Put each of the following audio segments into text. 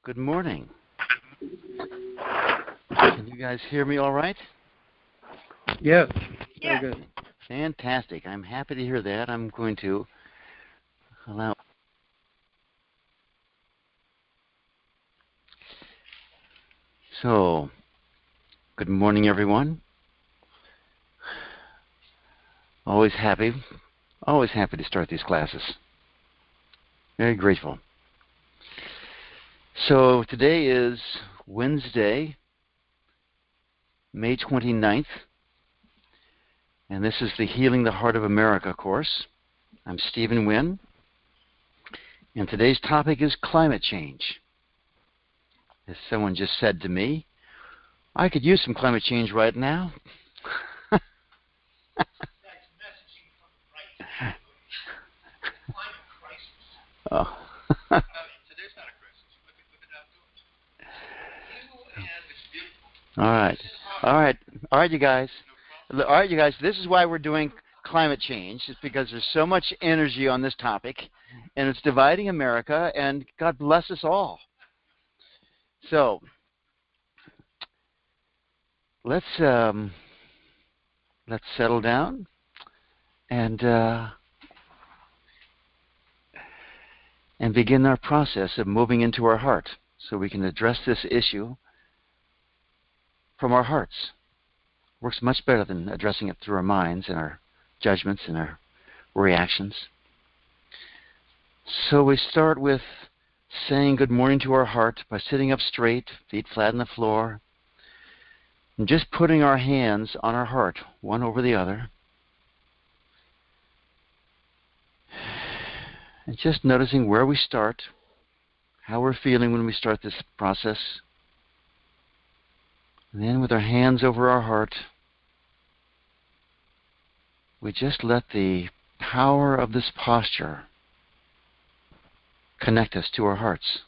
Good morning. Can you guys hear me all right? Yes. Yeah. Very good. Fantastic. I'm happy to hear that. I'm going to allow... So, good morning, everyone. Always happy to start these classes. Very grateful. So, today is Wednesday, May 29th, and this is the Healing the Heart of America course. I'm Stephen Wynn, and today's topic is climate change. As someone just said to me, I could use some climate change right now. That's messaging from right. Climate crisis. Oh. Today's not a crisis. Whip it out to us. You and it's beautiful. All right, you guys. All right, you guys. This is why we're doing climate change. It's because there's so much energy on this topic, and it's dividing America. And God bless us all. So let's settle down and begin our process of moving into our heart, so we can address this issue from our hearts. Works much better than addressing it through our minds and our judgments and our reactions. So we start with saying good morning to our heart by sitting up straight, feet flat on the floor, and just putting our hands on our heart, one over the other. And just noticing where we start, how we're feeling when we start this process. And then with our hands over our heart, we just let the power of this posture connect us to our hearts.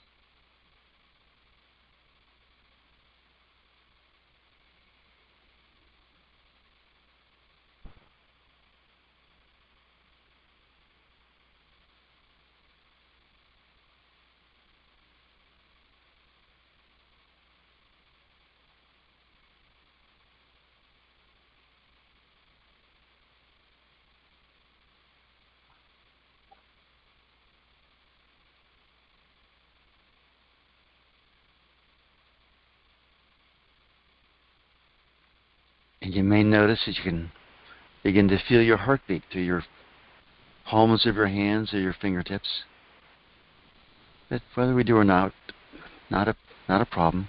And you may notice that you can begin to feel your heartbeat through your palms of your hands or your fingertips. But whether we do or not a problem.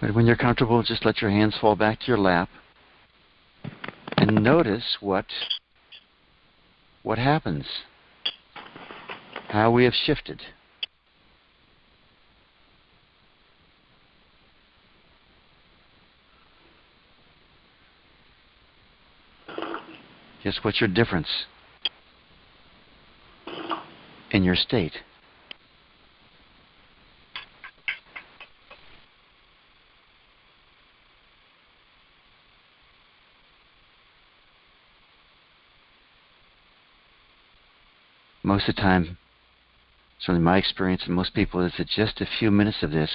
But when you're comfortable, just let your hands fall back to your lap and notice what happens. How we have shifted. Just what's your difference in your state? Most of the time, certainly my experience and most people, is that just a few minutes of this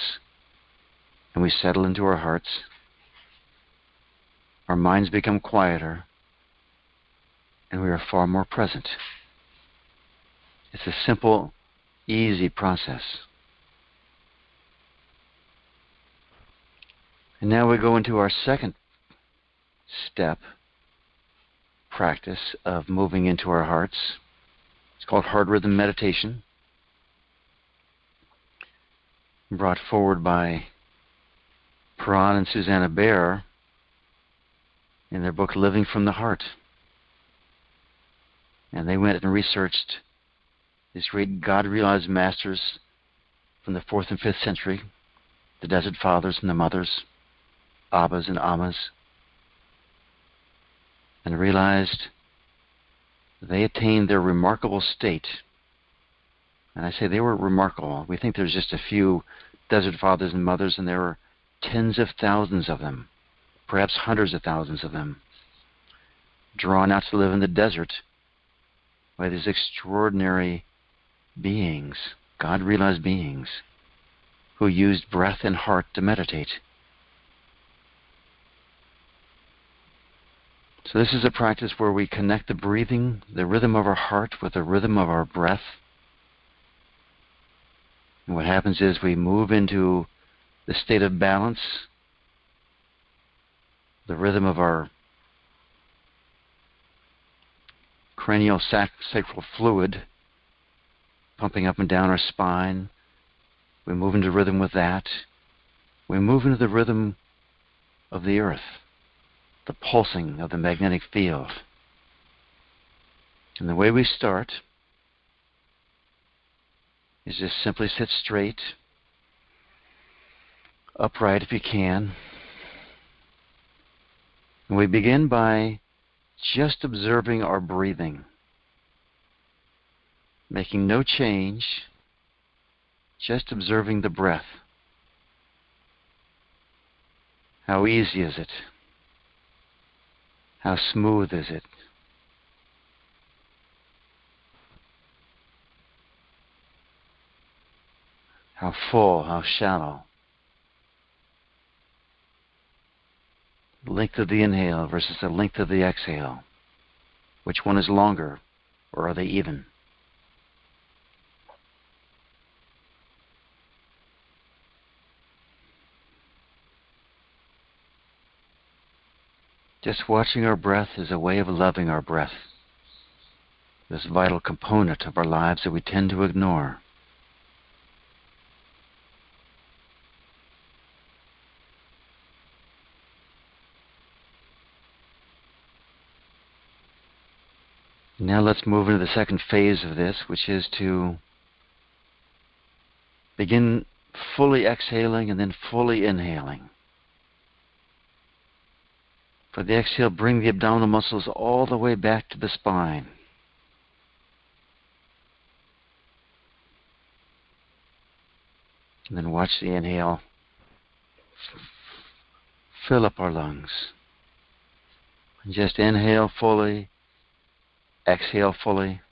and we settle into our hearts, our minds become quieter, and we are far more present. It's a simple, easy process. And now we go into our second step, practice of moving into our hearts. It's called heart rhythm meditation, brought forward by Pristine and Susanna Baer in their book Living from the Heart. And they went and researched these great God-realized masters from the 4th and 5th century, the Desert Fathers and the Mothers, Abbas and Ammas, and realized they attained their remarkable state. And I say they were remarkable. We think there's just a few Desert Fathers and Mothers, and there were tens of thousands of them, perhaps hundreds of thousands of them. drawn out to live in the desert by these extraordinary beings, God-realized beings, who used breath and heart to meditate. So this is a practice where we connect the breathing, the rhythm of our heart, with the rhythm of our breath. And what happens is we move into the state of balance, the rhythm of our cranial sacral fluid pumping up and down our spine. We move into rhythm with that. We move into the rhythm of the earth, the pulsing of the magnetic field. And the way we start is just simply sit straight, upright if you can. And we begin by just observing our breathing, making no change, just observing the breath. How easy is it? How smooth is it? How full, how shallow? The length of the inhale versus the length of the exhale. Which one is longer, or are they even? Just watching our breath is a way of loving our breath, this vital component of our lives that we tend to ignore. Now let's move into the second phase of this, which is to begin fully exhaling and then fully inhaling. For the exhale, bring the abdominal muscles all the way back to the spine. And then watch the inhale fill up our lungs. And just inhale fully, exhale fully.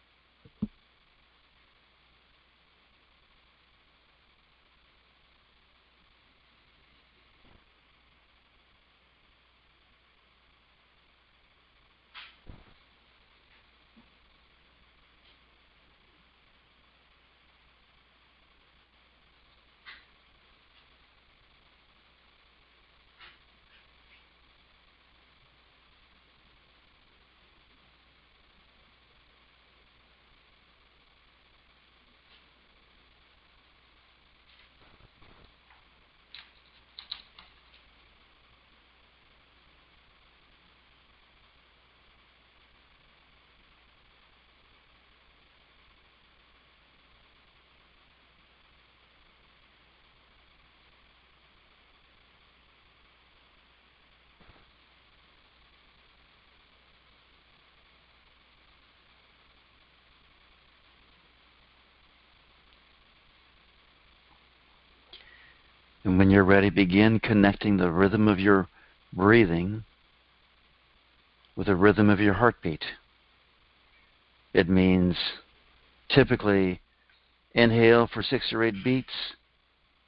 And when you're ready, begin connecting the rhythm of your breathing with the rhythm of your heartbeat. It means typically inhale for 6 or 8 beats,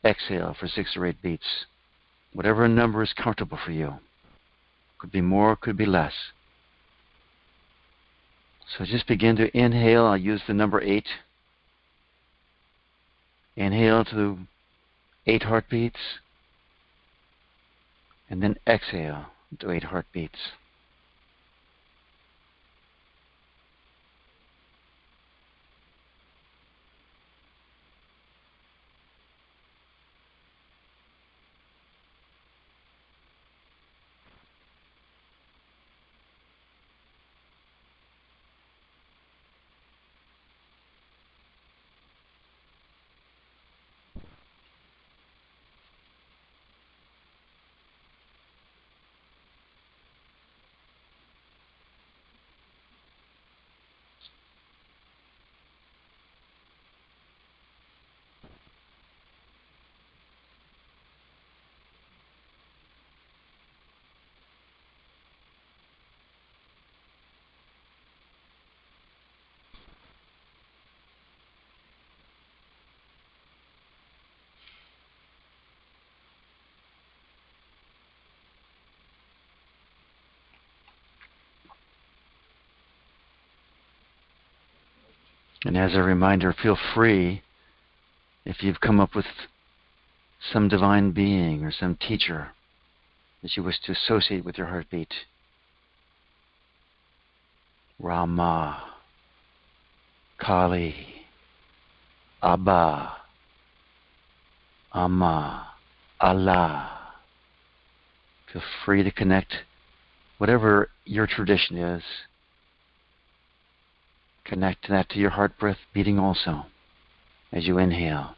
exhale for 6 or 8 beats. Whatever number is comfortable for you. Could be more, could be less. So just begin to inhale. I'll use the number 8. Inhale to 8 heartbeats, and then exhale to 8 heartbeats. And as a reminder, feel free, if you've come up with some divine being or some teacher that you wish to associate with your heartbeat. Rama, Kali, Abba, Amma, Allah. Feel free to connect whatever your tradition is. Connect that to your heart breath beating also as you inhale.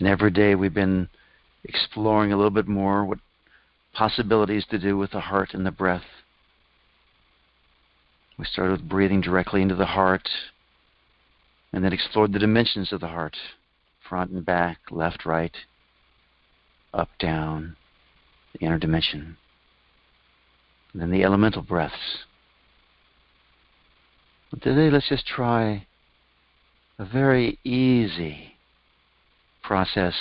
And every day we've been exploring a little bit more what possibilities to do with the heart and the breath. We started with breathing directly into the heart and then explored the dimensions of the heart, front and back, left, right, up, down, the inner dimension. And then the elemental breaths. But today let's just try a very easy process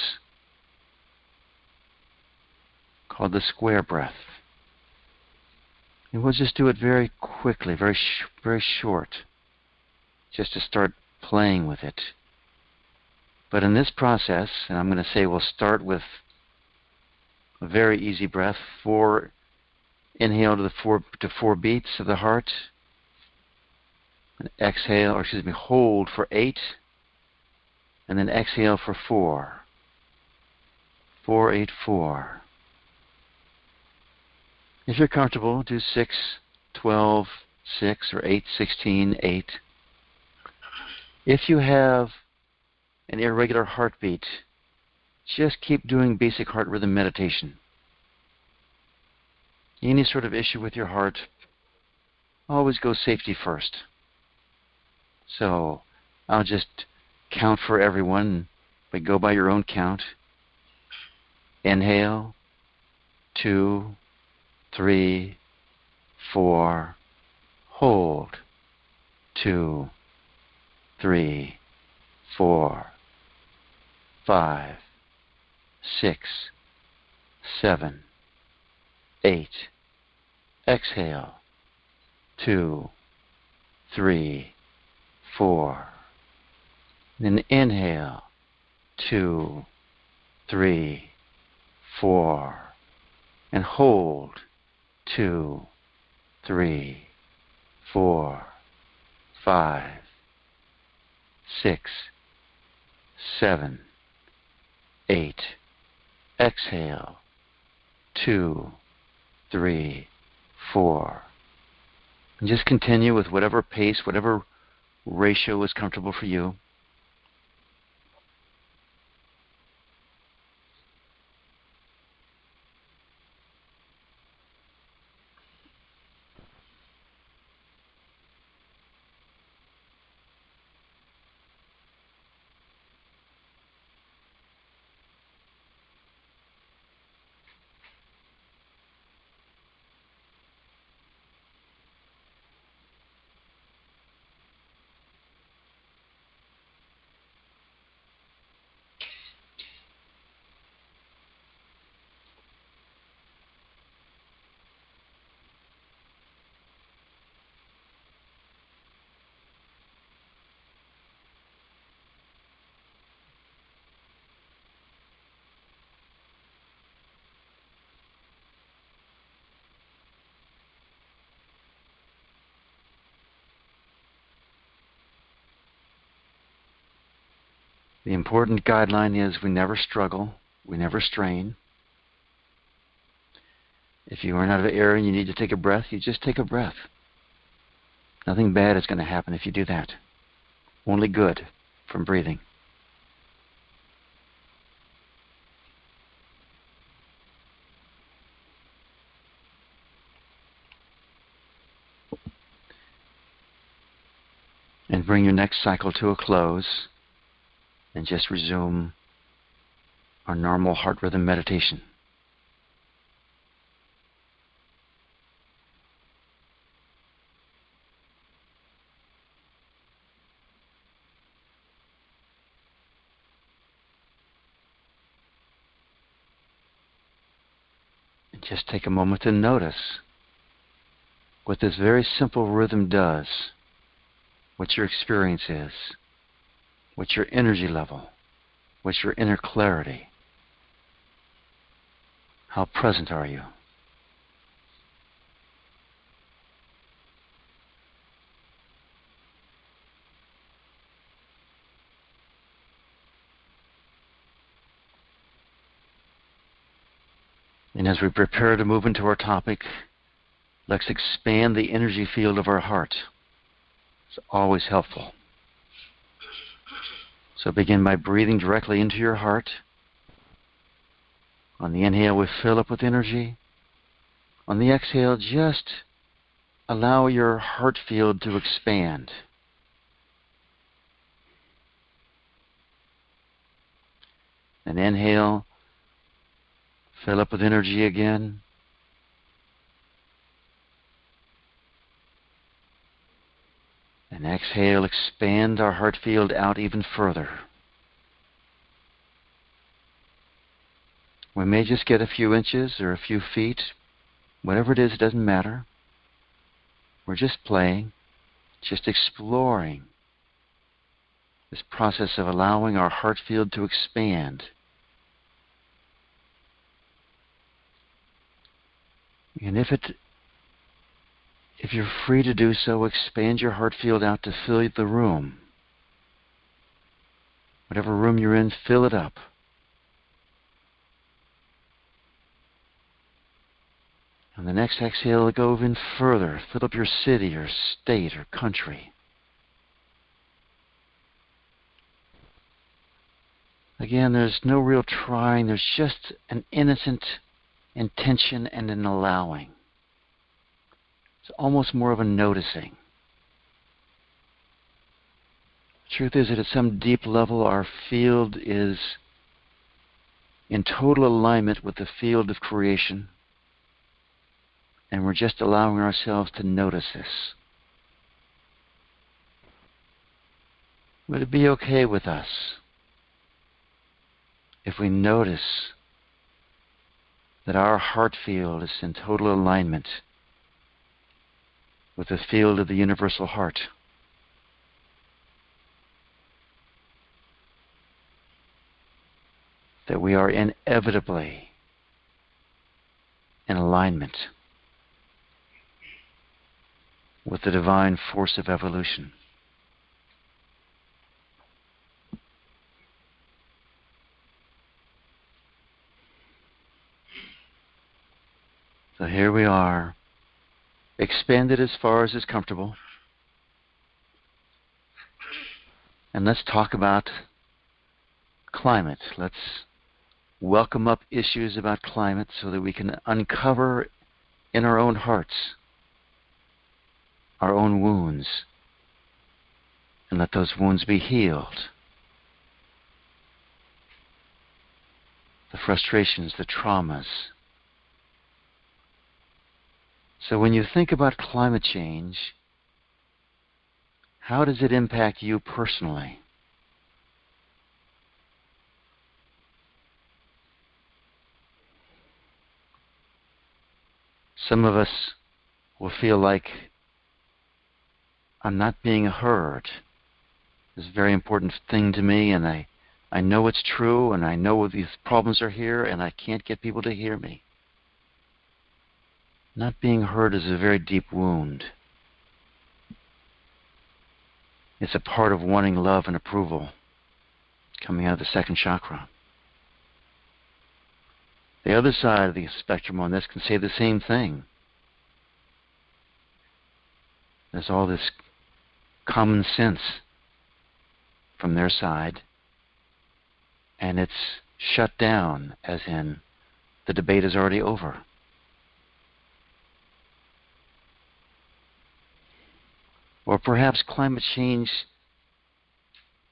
called the square breath. And we'll just do it very quickly, very short, just to start playing with it. But in this process, and I'm going to say we'll start with a very easy breath, inhale to four beats of the heart, and exhale, or excuse me, hold for 8, and then exhale for 4. 4, 8, 4. If you're comfortable, do 6, 12, 6, or 8, 16, 8. If you have an irregular heartbeat, just keep doing basic heart rhythm meditation. Any sort of issue with your heart, always go safety first. So I'll just count for everyone, but go by your own count. Inhale, 2, 3, 4. Hold, 2, 3, 4, 5, 6, 7, 8. Exhale, 2, 3, 4. Then inhale, 2, 3, 4. And hold, 2, 3, 4, 5, 6, 7, 8. Exhale, 2, 3, 4. And just continue with whatever pace, whatever ratio is comfortable for you. The important guideline is we never struggle, we never strain. If you run out of air and you need to take a breath, you just take a breath. Nothing bad is going to happen if you do that. Only good from breathing. And bring your next cycle to a close and just resume our normal heart rhythm meditation. Just take a moment to notice what this very simple rhythm does, what your experience is, what's your energy level, what's your inner clarity. How present are you? And as we prepare to move into our topic, let's expand the energy field of our heart. It's always helpful. So begin by breathing directly into your heart. On the inhale, we fill up with energy. On the exhale, just allow your heart field to expand. And inhale, fill up with energy again. And exhale, expand our heart field out even further. We may just get a few inches or a few feet. Whatever it is, it doesn't matter. We're just playing, just exploring this process of allowing our heart field to expand. And if you're free to do so, expand your heart field out to fill the room. Whatever room you're in, fill it up. On the next exhale, go even further. Fill up your city or state or country. Again, there's no real trying. There's just an innocent intention and an allowing. It's almost more of a noticing. The truth is that at some deep level, our field is in total alignment with the field of creation, and we're just allowing ourselves to notice this. Would it be okay with us if we notice that our heart field is in total alignment with the field of the universal heart? That we are inevitably in alignment with the divine force of evolution. So here we are, expanded as far as is comfortable. And let's talk about climate. Let's welcome up issues about climate so that we can uncover in our own hearts our own wounds and let those wounds be healed. The frustrations, the traumas. So when you think about climate change, how does it impact you personally? Some of us will feel like I'm not being heard. It's a very important thing to me, and I know it's true, and I know these problems are here, and I can't get people to hear me. Not being heard is a very deep wound. It's a part of wanting love and approval coming out of the second chakra. The other side of the spectrum on this can say the same thing. There's all this common sense from their side, and it's shut down, as in the debate is already over. Or perhaps climate change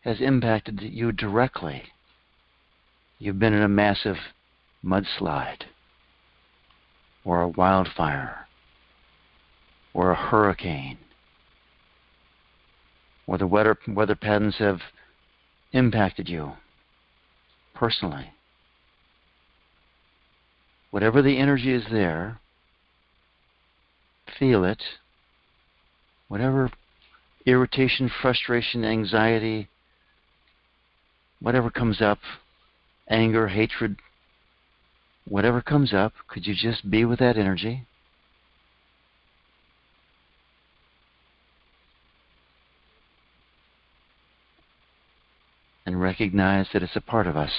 has impacted you directly. You've been in a massive mudslide, or a wildfire, or a hurricane, or the weather patterns have impacted you personally. whatever the energy is there, feel it. Whatever irritation, frustration, anxiety, whatever comes up, anger, hatred, whatever comes up, could you just be with that energy? And recognize that it's a part of us.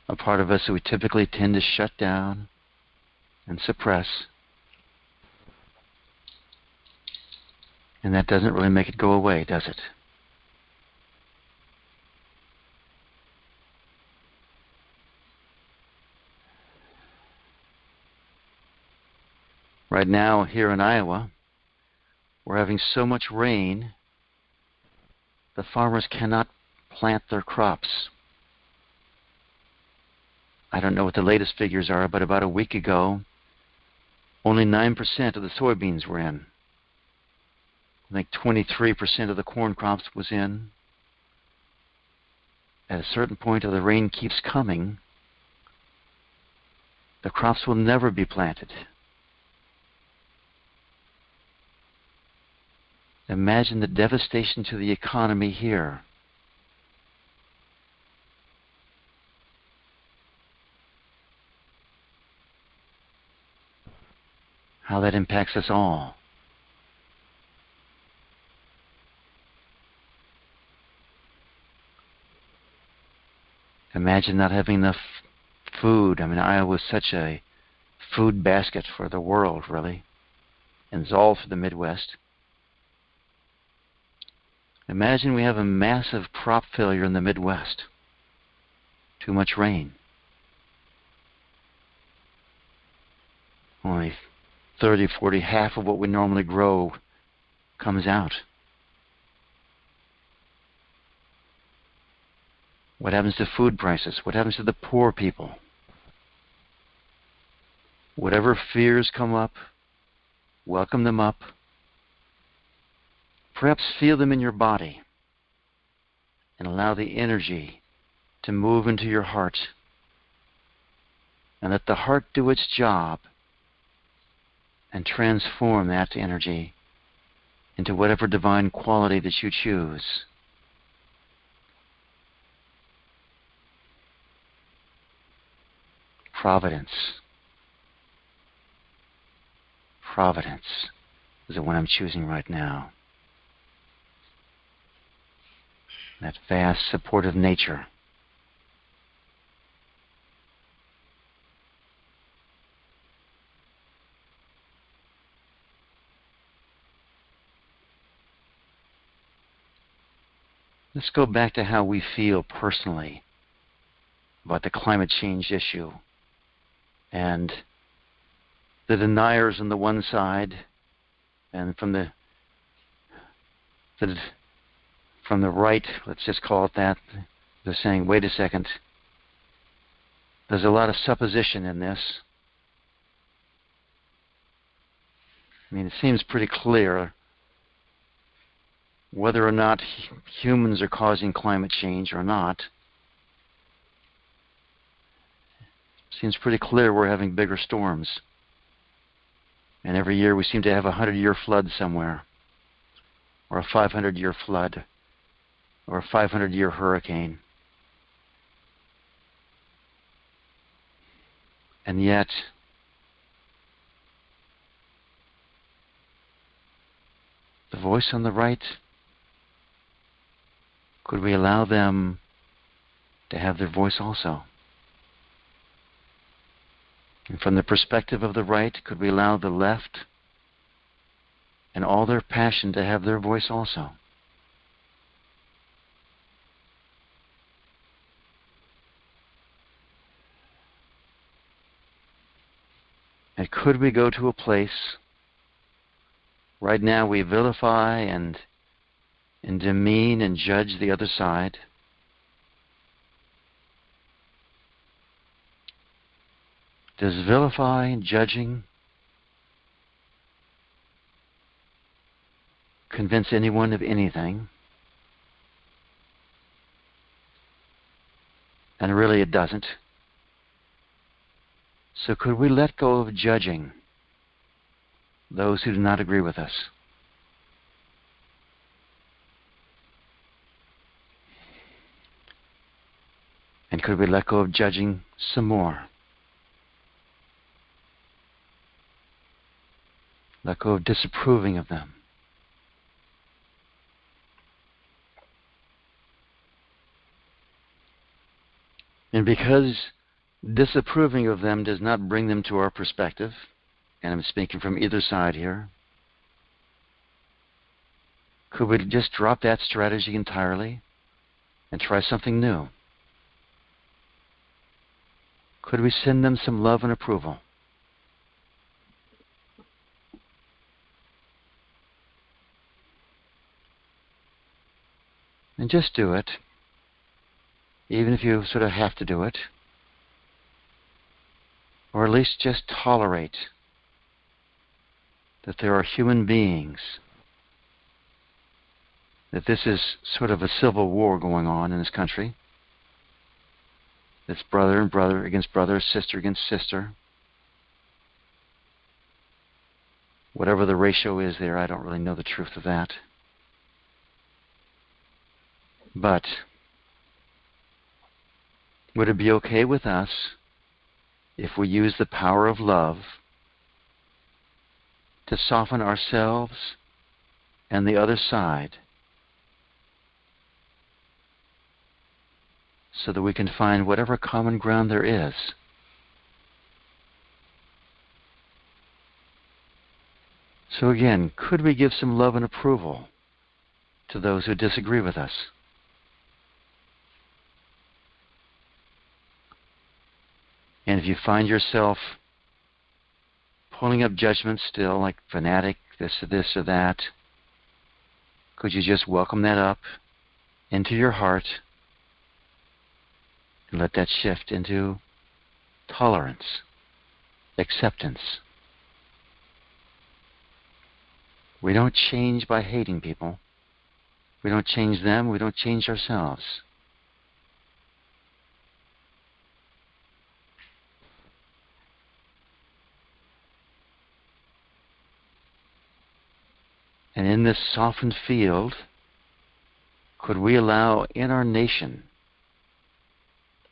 A part of us that we typically tend to shut down and suppress. And that doesn't really make it go away, does it? Right now, here in Iowa, we're having so much rain, the farmers cannot plant their crops. I don't know what the latest figures are, but about a week ago, only 9% of the soybeans were in. I think 23% of the corn crops was in. At a certain point, if the rain keeps coming, the crops will never be planted. Imagine the devastation to the economy here. How that impacts us all. Imagine not having enough food. I mean, Iowa is such a food basket for the world, really. And it's all for the Midwest. Imagine we have a massive crop failure in the Midwest. Too much rain. Only 30, 40, half of what we normally grow comes out. What happens to food prices? What happens to the poor people? Whatever fears come up, welcome them up. Perhaps feel them in your body and allow the energy to move into your heart. And let the heart do its job and transform that energy into whatever divine quality that you choose. Providence. Providence is the one I'm choosing right now. That vast, supportive nature. Let's go back to how we feel personally about the climate change issue and the deniers on the one side, and from the right, let's just call it that, they're saying, wait a second, there's a lot of supposition in this. I mean, it seems pretty clear whether or not humans are causing climate change or not. Seems pretty clear we're having bigger storms. And every year we seem to have a 100-year flood somewhere, or a 500-year flood, or a 500-year hurricane. And yet, the voice on the right, could we allow them to have their voice also? And from the perspective of the right, could we allow the left and all their passion to have their voice also? And could we go to a place, right now we vilify and demean and judge the other side. Does vilifying, judging, convince anyone of anything? And really it doesn't. So could we let go of judging those who do not agree with us? And could we let go of judging some more? Let go of disapproving of them. And because disapproving of them does not bring them to our perspective, and I'm speaking from either side here, could we just drop that strategy entirely and try something new? Could we send them some love and approval? And just do it, even if you sort of have to do it. Or at least just tolerate that there are human beings, that this is sort of a civil war going on in this country. It's brother and brother against brother, sister against sister. Whatever the ratio is there, I don't really know the truth of that. But would it be okay with us if we use the power of love to soften ourselves and the other side so that we can find whatever common ground there is? So again, could we give some love and approval to those who disagree with us? And if you find yourself pulling up judgment still, like fanatic, this or that, could you just welcome that up into your heart and let that shift into tolerance, acceptance? We don't change by hating people. We don't change them. We don't change ourselves. And in this softened field, could we allow in our nation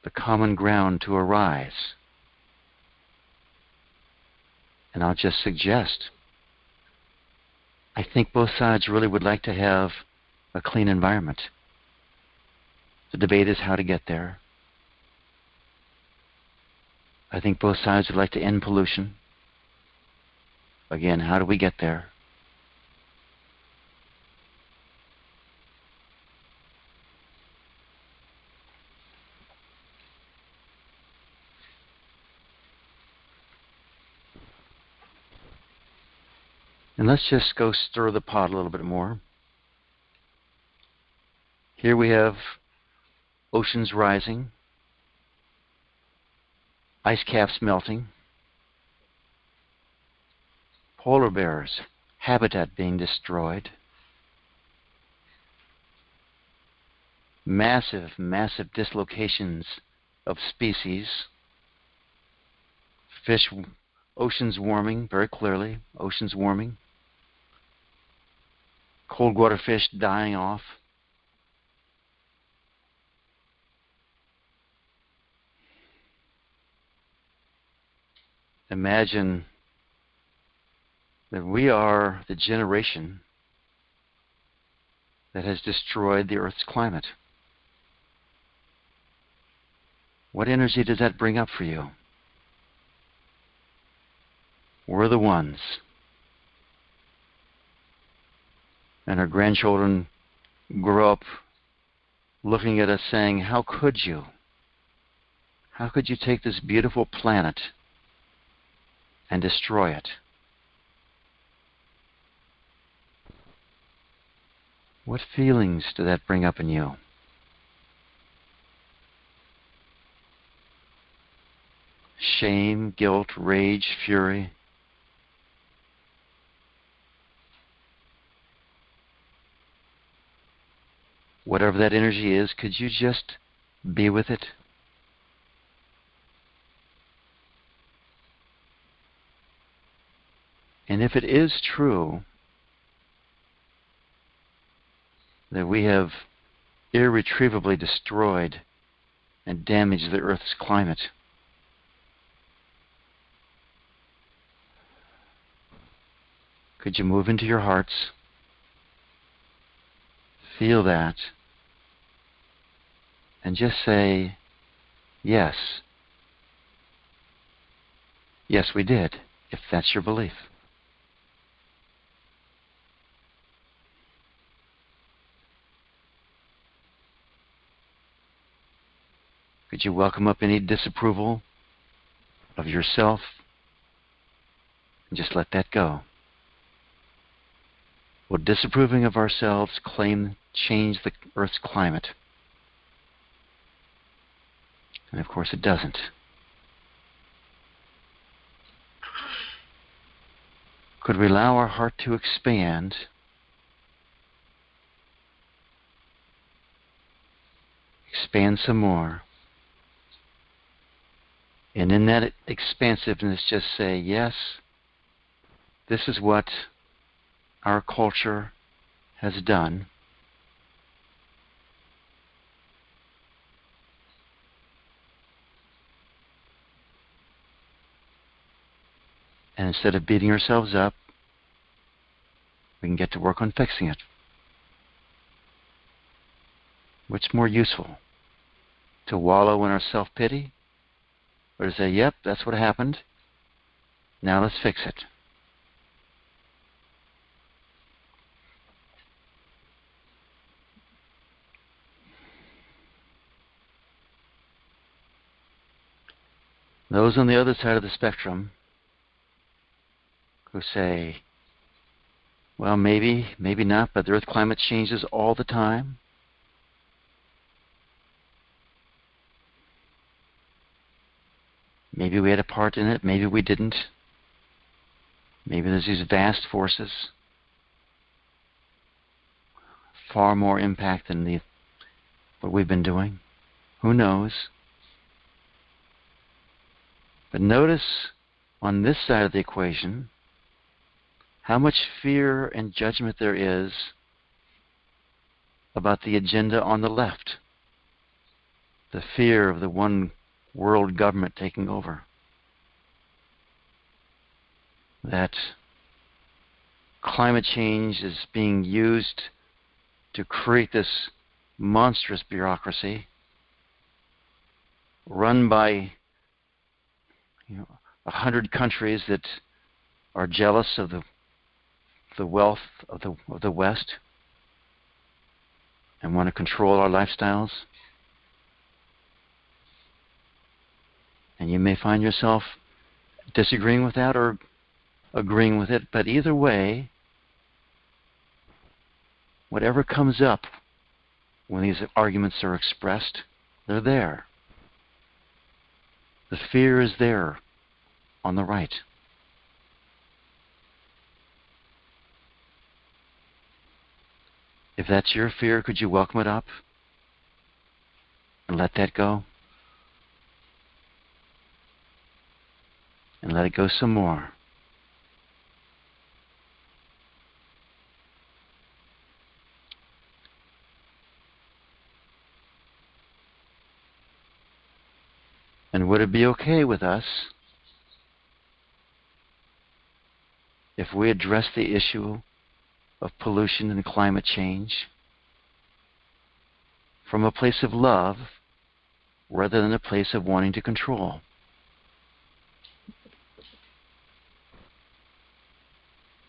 the common ground to arise? And I'll just suggest, I think both sides really would like to have a clean environment. The debate is how to get there. I think both sides would like to end pollution. Again, how do we get there? And let's just go stir the pot a little bit more. Here we have oceans rising, ice caps melting, polar bears, habitat being destroyed, massive dislocations of species, fish, oceans warming, very clearly, oceans warming, cold water fish dying off. Imagine that we are the generation that has destroyed the Earth's climate. What energy does that bring up for you? We're the ones. And our grandchildren grow up looking at us saying, how could you? How could you take this beautiful planet and destroy it? What feelings does that bring up in you? Shame, guilt, rage, fury. Whatever that energy is, could you just be with it And if it is true that we have irretrievably destroyed and damaged the Earth's climate, could you move into your hearts, feel that, and just say, yes. Yes, we did, if that's your belief. Could you welcome up any disapproval of yourself and just let that go? Will disapproving of ourselves change the Earth's climate? And of course it doesn't. Could we allow our heart to expand some more, and in that expansiveness just say, yes, this is what our culture has done. And instead of beating ourselves up, we can get to work on fixing it. What's more useful? To wallow in our self-pity? Or to say, yep, that's what happened. Now let's fix it. Those on the other side of the spectrum who say, well, maybe not, but the Earth climate changes all the time. Maybe we had a part in it, maybe we didn't. Maybe there's these vast forces, far more impact than what we've been doing. Who knows? But notice on this side of the equation how much fear and judgment there is about the agenda on the left. The fear of the one world government taking over. That climate change is being used to create this monstrous bureaucracy run by 100 countries that are jealous of the wealth of the West and want to control our lifestyles. And you may find yourself disagreeing with that or agreeing with it, but either way, whatever comes up when these arguments are expressed, they're there. The fear is there on the right. If that's your fear, could you welcome it up and let that go? And let it go some more. And would it be okay with us if we address the issue of pollution and climate change from a place of love rather than a place of wanting to control?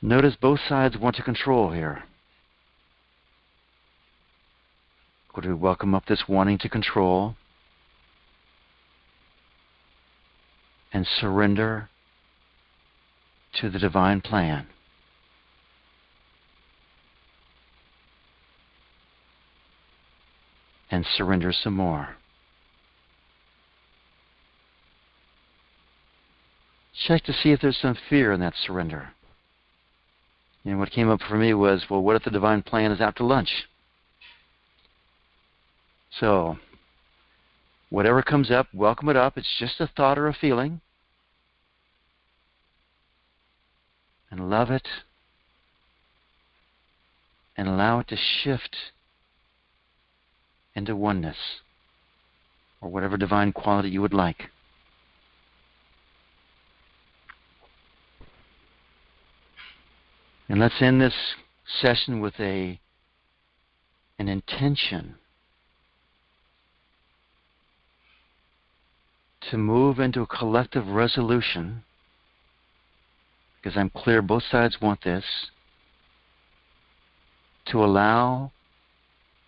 Notice both sides want to control here. Could we welcome up this wanting to control and surrender to the divine plan? And surrender some more. Check to see if there's some fear in that surrender. And what came up for me was, well, what if the divine plan is out to lunch? So, whatever comes up, welcome it up. It's just a thought or a feeling. and love it and allow it to shift into oneness, or whatever divine quality you would like. And let's end this session with an intention to move into a collective resolution, because I'm clear both sides want this, to allow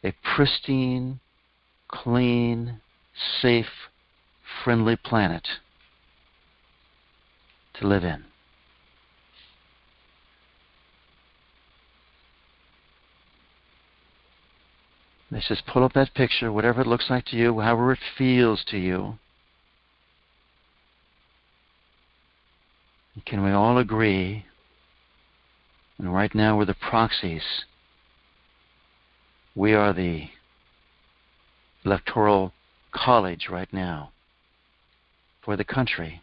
a pristine, clean, safe, friendly planet to live in. Let's just pull up that picture, whatever it looks like to you, however it feels to you. And can we all agree, and right now we're the proxies, we are the electoral college right now for the country.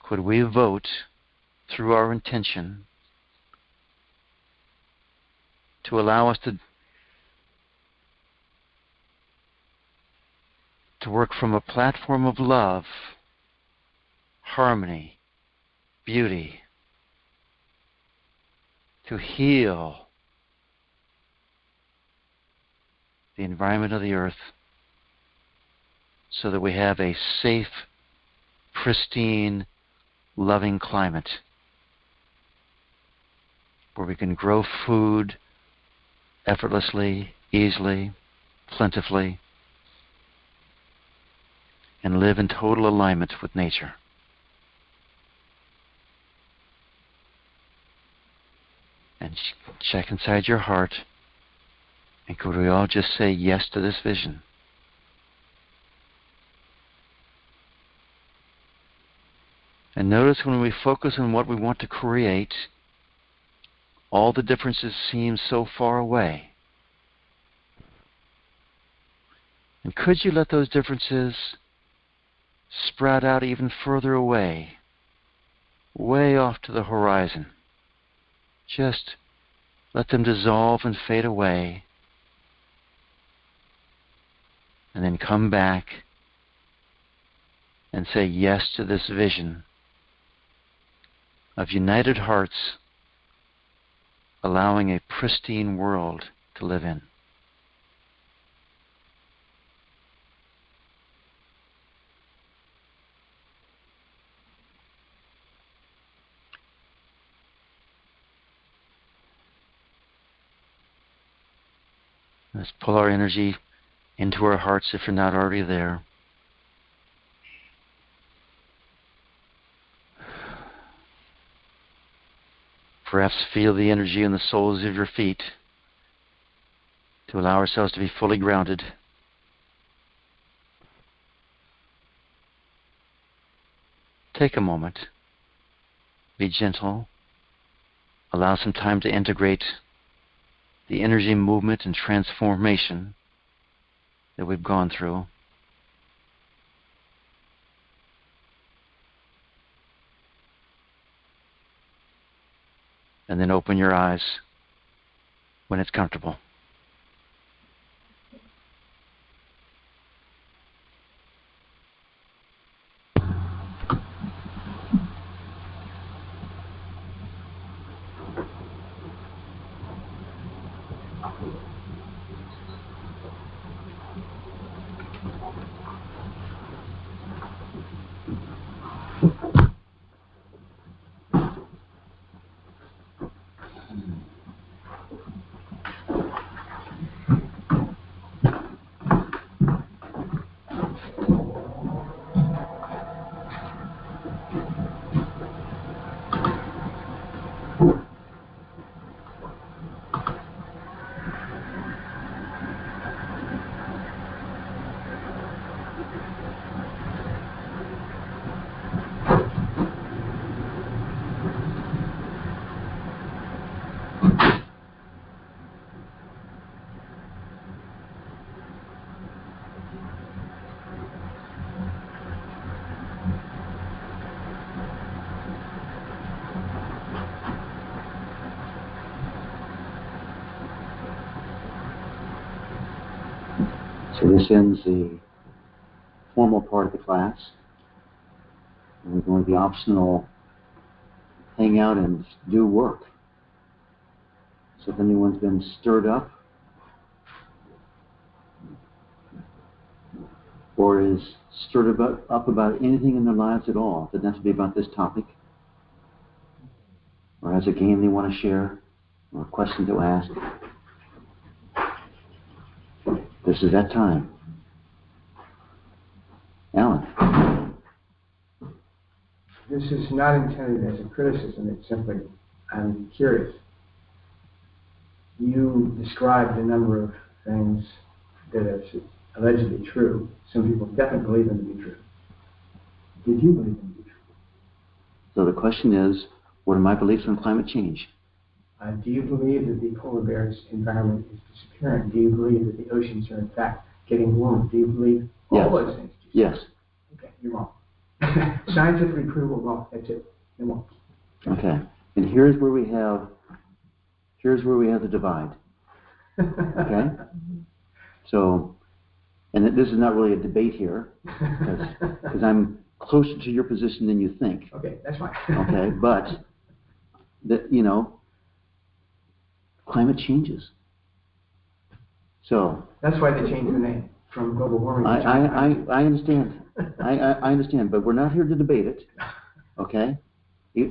Could we vote through our intention to allow us to work from a platform of love, harmony, beauty, to heal the environment of the earth so that we have a safe, pristine, loving climate where we can grow food effortlessly, easily, plentifully, and live in total alignment with nature. And check inside your heart, and could we all just say yes to this vision? And notice when we focus on what we want to create, all the differences seem so far away. And could you let those differences spread out even further away, way off to the horizon? Just let them dissolve and fade away, and then come back and say yes to this vision of united hearts allowing a pristine world to live in. Let's pull our energy into our hearts if you're not already there. Perhaps feel the energy in the soles of your feet to allow ourselves to be fully grounded. Take a moment. Be gentle. Allow some time to integrate the energy movement and transformation that we've gone through. And then open your eyes when it's comfortable. So this ends the formal part of the class. And we're going to the optional hang out and do work. So if anyone's been stirred up or is stirred up about anything in their lives at all, it doesn't have to be about this topic, or has a game they want to share, or a question to ask, this is that time. Alan. This is not intended as a criticism, it's simply, I'm curious. You described a number of things that are allegedly true. Some people definitely believe them to be true. Did you believe them to be true? So the question is, what are my beliefs on climate change? Do you believe that the polar bear's environment is disappearing? Do you believe that the oceans are in fact getting warmer? Do you believe all those things? Yes. Okay, you're wrong. Scientifically provable wrong. That's it. You're wrong. Okay. And here's where we have the divide. Okay? So, and this is not really a debate here, because I'm closer to your position than you think. Okay, that's fine. Okay, but climate changes. So that's why they changed the name from global warming. I understand. I understand, but we're not here to debate it. Okay?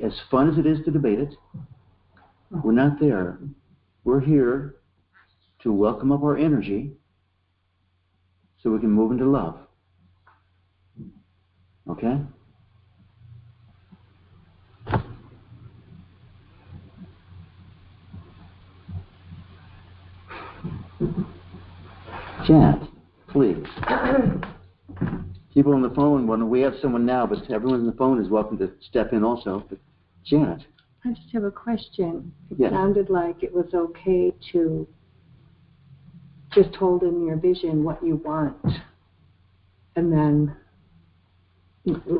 As fun as it is to debate it, we're not there. We're here to welcome up our energy so we can move into love. Okay? Chat, please. People on the phone, well, we have someone now, but everyone on the phone is welcome to step in also. But Janet. I just have a question. It Yes. sounded like it was okay to just hold in your vision what you want and then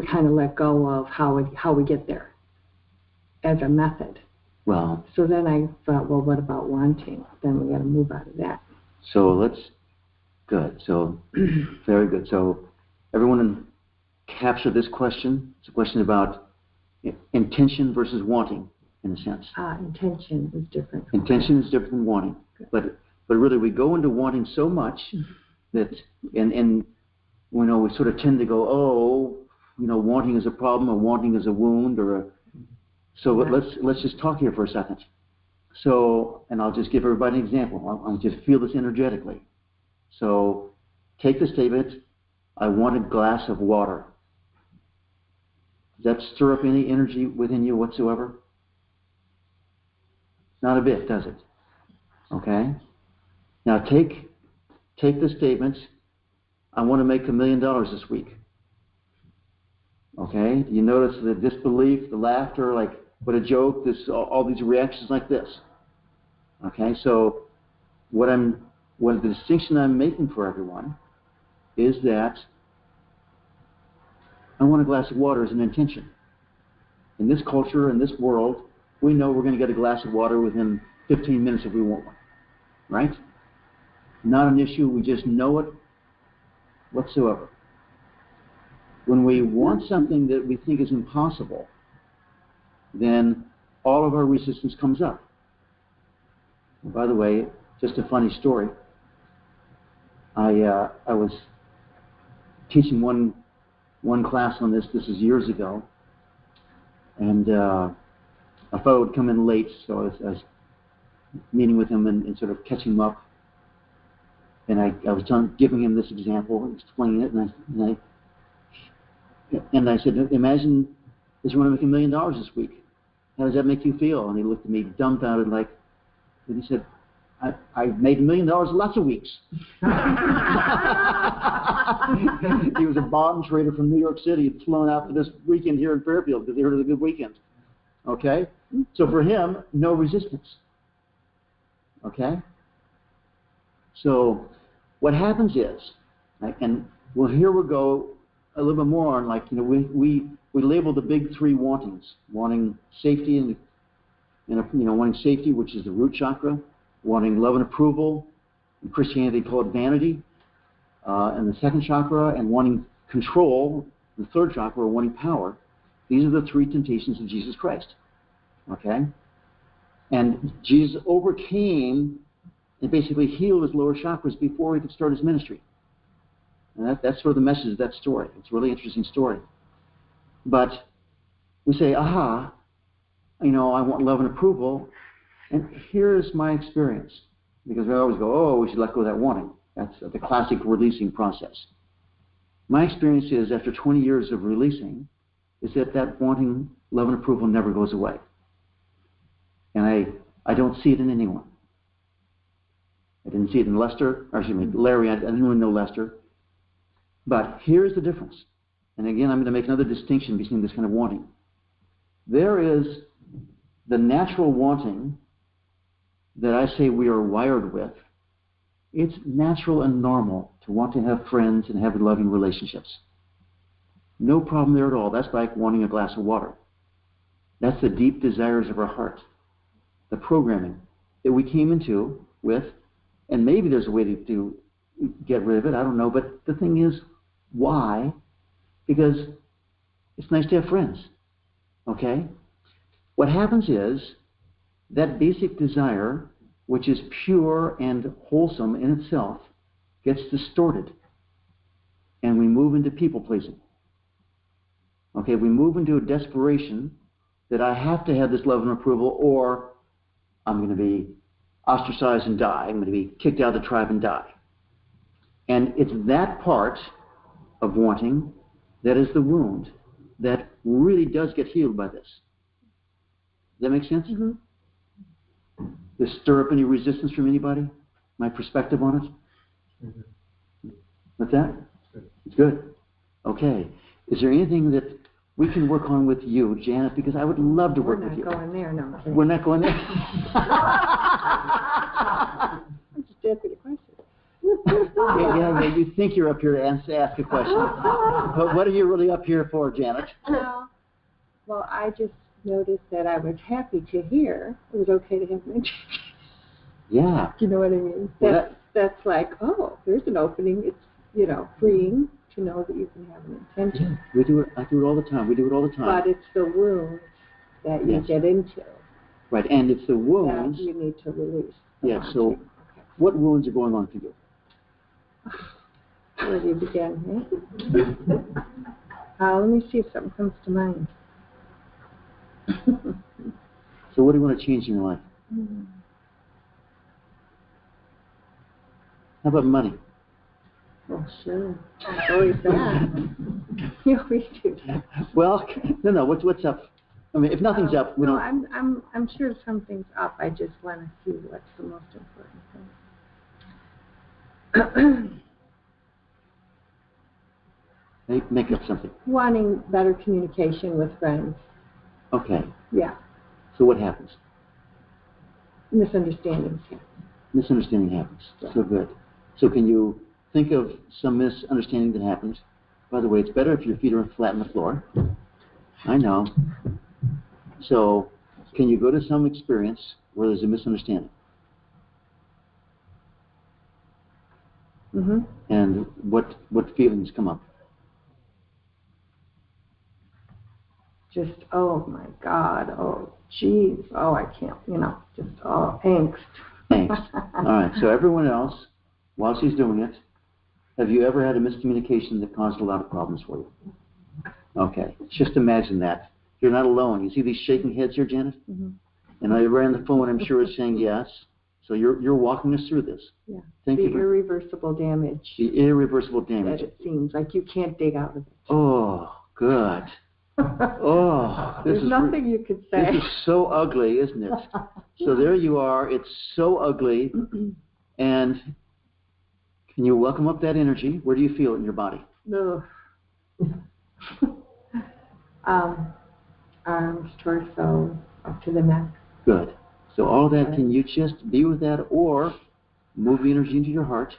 kind of let go of how we get there as a method. Well. So then I thought, well, what about wanting? Then we got to move out of that. So good. So, very good. So, everyone capture this question. It's a question about intention versus wanting, in a sense. Intention is different. Intention is different than wanting. But really, we go into wanting so much that, and we sort of tend to go, wanting is a problem, or wanting is a wound, So let's just talk here for a second. So, and I'll just give everybody an example. I'll just feel this energetically. So, take the statement, I want a glass of water. Does that stir up any energy within you whatsoever? Not a bit, does it? Okay? Now take the statement, I want to make $1 million this week. Okay? Do you notice the disbelief, the laughter, like, what a joke, all these reactions like this? Okay, so what the distinction I'm making for everyone is that I want a glass of water as an intention. In this culture, in this world, we know we're going to get a glass of water within 15 minutes if we want one. Right? Not an issue, we just know it whatsoever. When we want something that we think is impossible, then all of our resistance comes up. And by the way, just a funny story. I was teaching one class on this. This is years ago, and a fellow would come in late, so I was meeting with him and sort of catching him up. And I was giving him this example, explaining it, and I said, imagine this is going to make $1 million this week. How does that make you feel? And he looked at me dumbfounded, and he said, I've made $1 million lots of weeks. He was a bond trader from New York City. He'd flown out for this weekend here in Fairfield because he heard it was a good weekend. Okay? So for him, no resistance. Okay? So what happens is, and well, here we go a little bit more on, we label the big three wantings: wanting safety and wanting safety, which is the root chakra; wanting love and approval. In Christianity, they call it vanity. and the second chakra, and wanting control, the third chakra, or wanting power. These are the three temptations of Jesus Christ. Okay? And Jesus overcame and basically healed his lower chakras before he could start his ministry. And that's sort of the message of that story. It's a really interesting story. But we say, aha, I want love and approval. And here's my experience. Because we always go, oh, we should let go of that wanting. That's the classic releasing process. My experience is, after 20 years of releasing, is that wanting love and approval never goes away. And I don't see it in anyone. I didn't see it in Larry. I didn't really know Lester. But here's the difference. And again, I'm going to make another distinction between this kind of wanting. There is the natural wanting that I say we are wired with. It's natural and normal to want to have friends and have loving relationships. No problem there at all. That's like wanting a glass of water. That's the deep desires of our heart. The programming that we came into with, and maybe there's a way to get rid of it, I don't know, but the thing is, why? Because it's nice to have friends, okay? What happens is, that basic desire, which is pure and wholesome in itself, gets distorted, and we move into people-pleasing. Okay, we move into a desperation that I have to have this love and approval, or I'm going to be ostracized and die. I'm going to be kicked out of the tribe and die. And it's that part of wanting that is the wound that really does get healed by this. Does that make sense? Mm-hmm. Does this stir up any resistance from anybody? My perspective on it? Mm-hmm. What's that? It's good. Okay. Is there anything that we can work on with you, Janet? Because I would love to work with you. We're not going there, no. We're not going there? I'm just asking a question. yeah, you think you're up here to ask a question. But what are you really up here for, Janet? Well, I just noticed that I was happy to hear it was okay to have an intention. Yeah. Do you know what I mean? That's like, oh, there's an opening. It's, freeing to know that you can have an intention. Yeah, we do it. I do it all the time. We do it all the time. But it's the wounds that you get into. Right, and it's the wounds that you need to release. Yeah, so okay. What wounds are going on for you? Where do you begin, let me see if something comes to mind. So what do you want to change in your life? How about money? Oh, sure. Always that. You always do that. Well, no. What's up? I mean, if nothing's up, we don't. I'm sure something's up. I just want to see what's the most important thing. Make up something. Wanting better communication with friends. Okay. Yeah. So what happens? Misunderstandings happen. Misunderstanding happens. Yeah. So good. So can you think of some misunderstanding that happens? By the way, it's better if your feet are flat on the floor. I know. So can you go to some experience where there's a misunderstanding? Mm-hmm. And what feelings come up? Just, oh my God, oh geez, oh I can't, just angst. Angst. All right, so everyone else, while she's doing it, have you ever had a miscommunication that caused a lot of problems for you? Okay, just imagine that. You're not alone. You see these shaking heads here, Janet? Mm-hmm. And I ran the phone, I'm sure it's saying yes. So you're walking us through this. Yeah. Thank you. Irreversible damage. The irreversible damage. That it seems like you can't dig out of it. Oh, good. Oh, there's nothing you could say. This is so ugly, isn't it? So there you are. It's so ugly. And can you welcome up that energy? Where do you feel it in your body? No. Arms, torso, up to the neck. Good. So all that, can you just be with that or move the energy into your heart?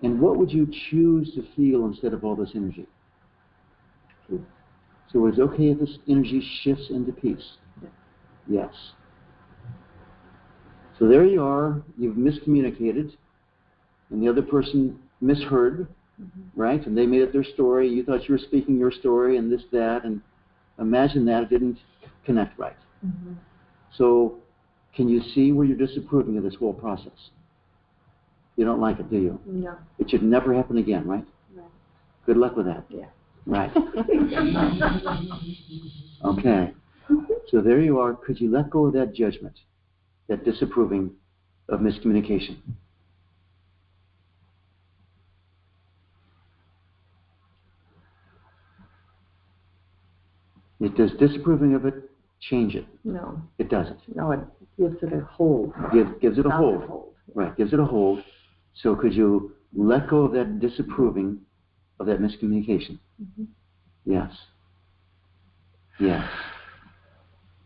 And what would you choose to feel instead of all this energy? Peace. So it's okay if this energy shifts into peace? Yes. Yes. So there you are. You've miscommunicated. and the other person misheard, right? And they made it their story. You thought you were speaking your story, and this, that, and imagine that it didn't connect right. So, can you see where you're disapproving of this whole process? You don't like it, do you? No. It should never happen again, right? Right. Good luck with that. Yeah. Right. Okay. So there you are. Could you let go of that judgment, that disapproving of miscommunication? Does disapproving of it change it? No. It doesn't. No, it gives it a hold. Gives it a hold. Solid hold. Right, gives it a hold. So could you let go of that disapproving of that miscommunication? Yes. Yes.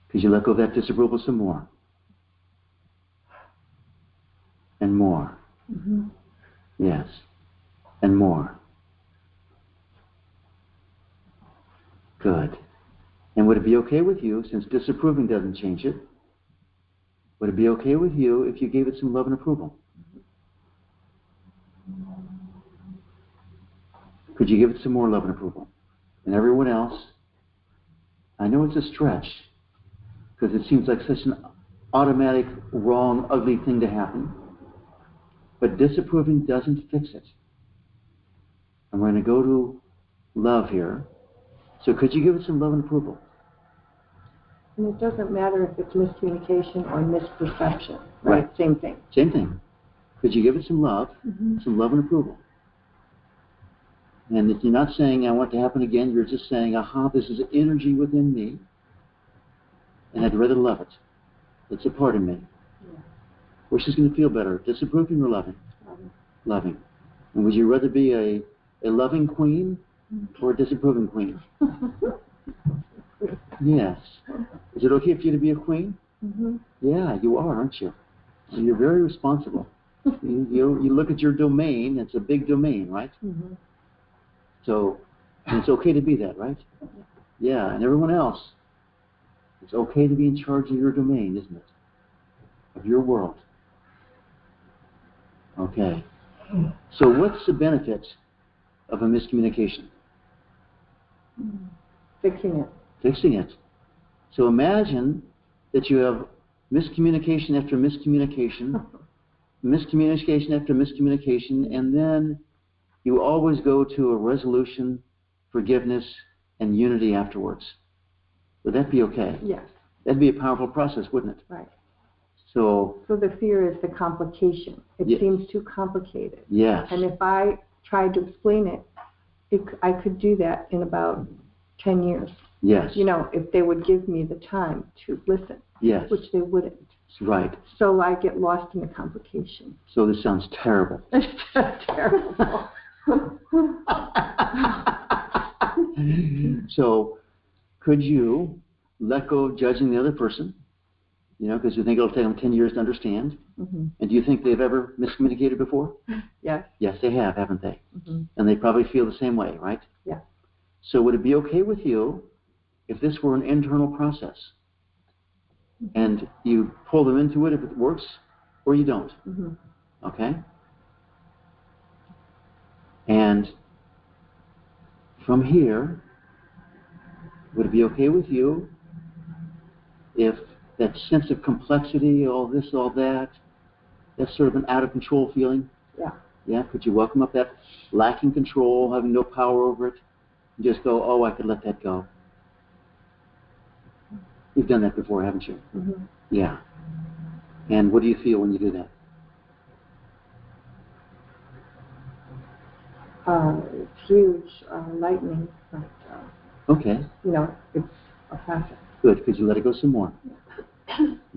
Could you let go of that disapproval some more? And more. Yes. And more. Good. And would it be okay with you, since disapproving doesn't change it, would it be okay with you if you gave it some love and approval? Could you give it some more love and approval? And everyone else, I know it's a stretch, because it seems like such an automatic, wrong, ugly thing to happen, but disapproving doesn't fix it. I'm going to go to love here. So could you give it some love and approval? And it doesn't matter if it's miscommunication or misperception, right? Same thing. Same thing. Could you give it some love and approval? And if you're not saying, I want it to happen again, you're just saying, aha, this is energy within me, and I'd rather love it. It's a part of me. Yeah. Which is going to feel better, disapproving or loving? Loving. And would you rather be a loving queen or a disapproving queen? Yes. Is it okay for you to be a queen? Yeah, you are, aren't you? You're very responsible. You look at your domain, it's a big domain, right? So, and it's okay to be that, right? Yeah, and everyone else, it's okay to be in charge of your domain, isn't it? Of your world. Okay. So what's the benefit of a miscommunication? Fixing it. Fixing it. So imagine that you have miscommunication after miscommunication, miscommunication after miscommunication, and then you always go to a resolution, forgiveness, and unity afterwards. Would that be okay? Yes. That'd be a powerful process, wouldn't it? Right. So the fear is the complication. It seems too complicated. Yes. And if I tried to explain it, I could do that in about 10 years. Yes. You know, if they would give me the time to listen. Yes. Which they wouldn't. Right. So I get lost in the complication. So this sounds terrible. It's terrible. So could you let go of judging the other person? You know, because you think it'll take them 10 years to understand. And do you think they've ever miscommunicated before? Yes. Yes, they have, haven't they? And they probably feel the same way, right? Yeah. So would it be okay with you if this were an internal process? And you pull them into it if it works, or you don't? Okay? And from here, would it be okay with you if that sense of complexity, all this, all that, that's sort of an out-of-control feeling? Yeah. Yeah? Could you welcome up that lacking control, having no power over it, and just go, oh, I could let that go? You've done that before, haven't you? Yeah. And what do you feel when you do that? It's huge, lightning, but, Okay. you know, it's a process. Good. Could you let it go some more?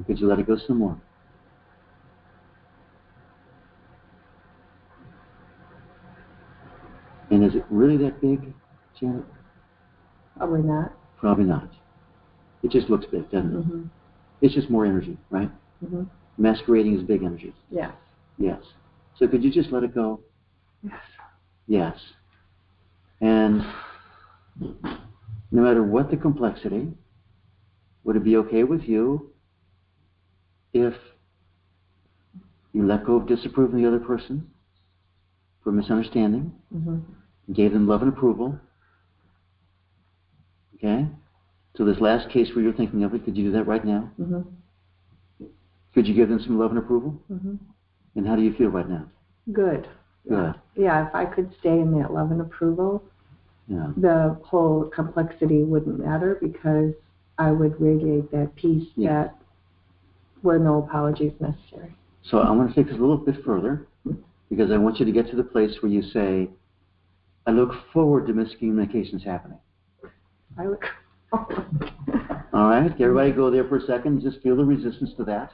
Could you let it go some more? And is it really that big, Janet? Probably not. Probably not. It just looks big, doesn't it? It's just more energy, right? Masquerading as big energy. Yes. Yes. So could you just let it go? Yes. Yes. And no matter what the complexity, would it be okay with you if you let go of disapproving the other person for misunderstanding, Mm-hmm. gave them love and approval. Okay? So this last case where you're thinking of it, could you do that right now? Mm-hmm. Could you give them some love and approval? Mm-hmm. And how do you feel right now? Good. Good. Yeah, if I could stay in that love and approval, Yeah. the whole complexity wouldn't matter because I would radiate that peace that where no apology is necessary. So I want to take this a little bit further because I want you to get to the place where you say, I look forward to miscommunications happening. I look All right? Everybody go there for a second. Just feel the resistance to that.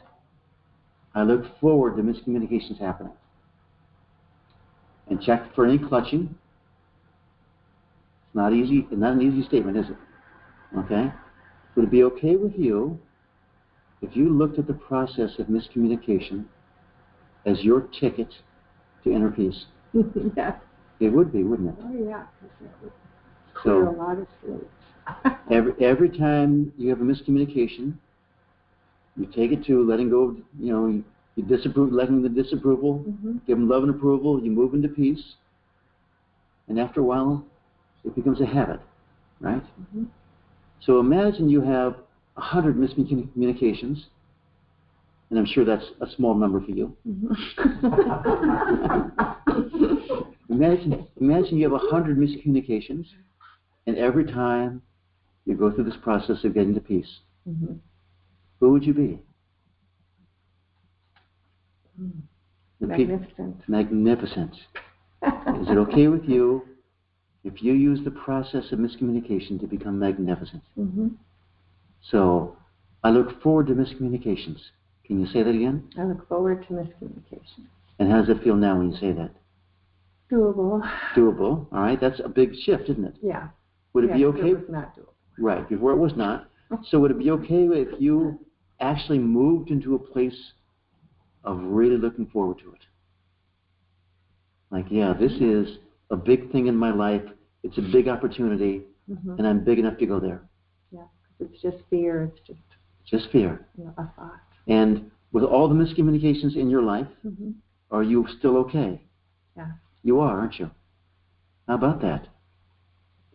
I look forward to miscommunications happening. And check for any clutching. It's not easy. Not an easy statement, is it? Okay? Would it be okay with you if you looked at the process of miscommunication as your ticket to inner peace? Yeah. It would be, wouldn't it? Oh, yeah. It would clear So a lot of slates. every time you have a miscommunication, you take it to letting go of, you disapprove, letting the disapproval, give them love and approval, you move into peace, and after a while, it becomes a habit, right? Mm-hmm. So imagine you have 100 miscommunications, and I'm sure that's a small number for you. Imagine you have 100 miscommunications, and every time you go through this process of getting to peace, who would you be? Magnificent. Magnificent. Is it okay with you if you use the process of miscommunication to become magnificent? So, I look forward to miscommunications. Can you say that again? I look forward to miscommunication. And how does it feel now when you say that? Doable. Doable. All right. That's a big shift, isn't it? Yeah. Would it be okay? It was not doable. Right. Before it was not. So would it be okay if you actually moved into a place of really looking forward to it? Like, yeah, this is a big thing in my life. It's a big opportunity, and I'm big enough to go there. Yeah. It's just fear. It's just fear. A thought. And with all the miscommunications in your life, are you still okay? Yeah. You are, aren't you? How about that?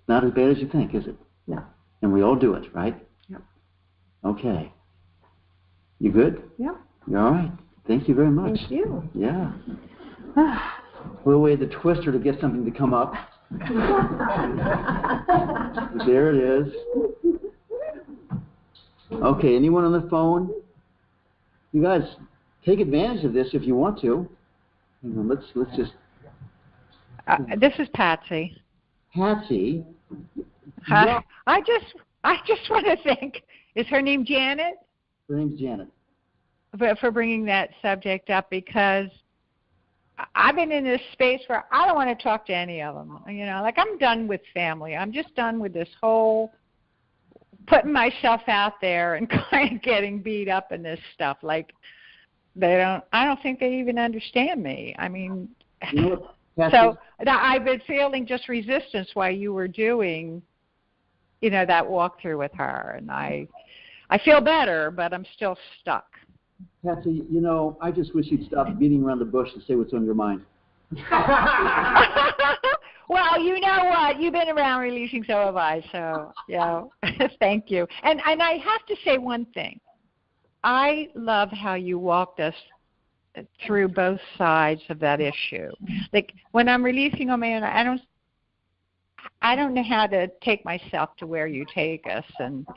Not as bad as you think, is it? No. And we all do it, right? Yep. Okay. You good? Yep. You're all right. Thank you very much. Thank you. Yeah. We'll wait the twister to get something to come up. There it is. Okay, anyone on the phone? You guys, take advantage of this if you want to. Hang on, let's just... this is Patsy. Patsy? I just want to thank, is her name Janet? Her name's Janet. For bringing that subject up, because I've been in this space where I don't want to talk to any of them. Like I'm done with family. I'm just done with this whole putting myself out there and kind of getting beat up in this stuff. Like I don't think they even understand me. I mean, so I've been feeling just resistance while you were doing, that walkthrough with her, and I feel better, but I'm still stuck. Patsy, I just wish you'd stop beating around the bush and say what's on your mind. Well, you know what? You've been around releasing, so have I. So, thank you. And I have to say one thing. I love how you walked us through both sides of that issue. Like when I'm releasing a man, I don't know how to take myself to where you take us, and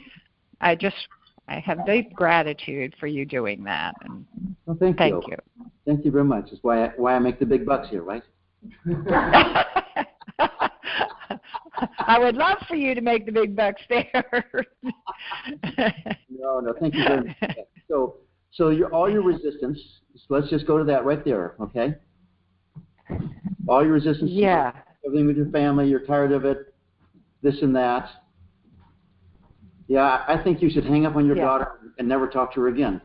I have deep gratitude for you doing that. And well, thank you. Thank you very much. That's why I make the big bucks here, right? I would love for you to make the big bucks there. No, thank you very much. So all your resistance, so let's just go to that right there, okay? All your resistance, everything with your family, you're tired of it, this and that. Yeah, I think you should hang up on your daughter and never talk to her again.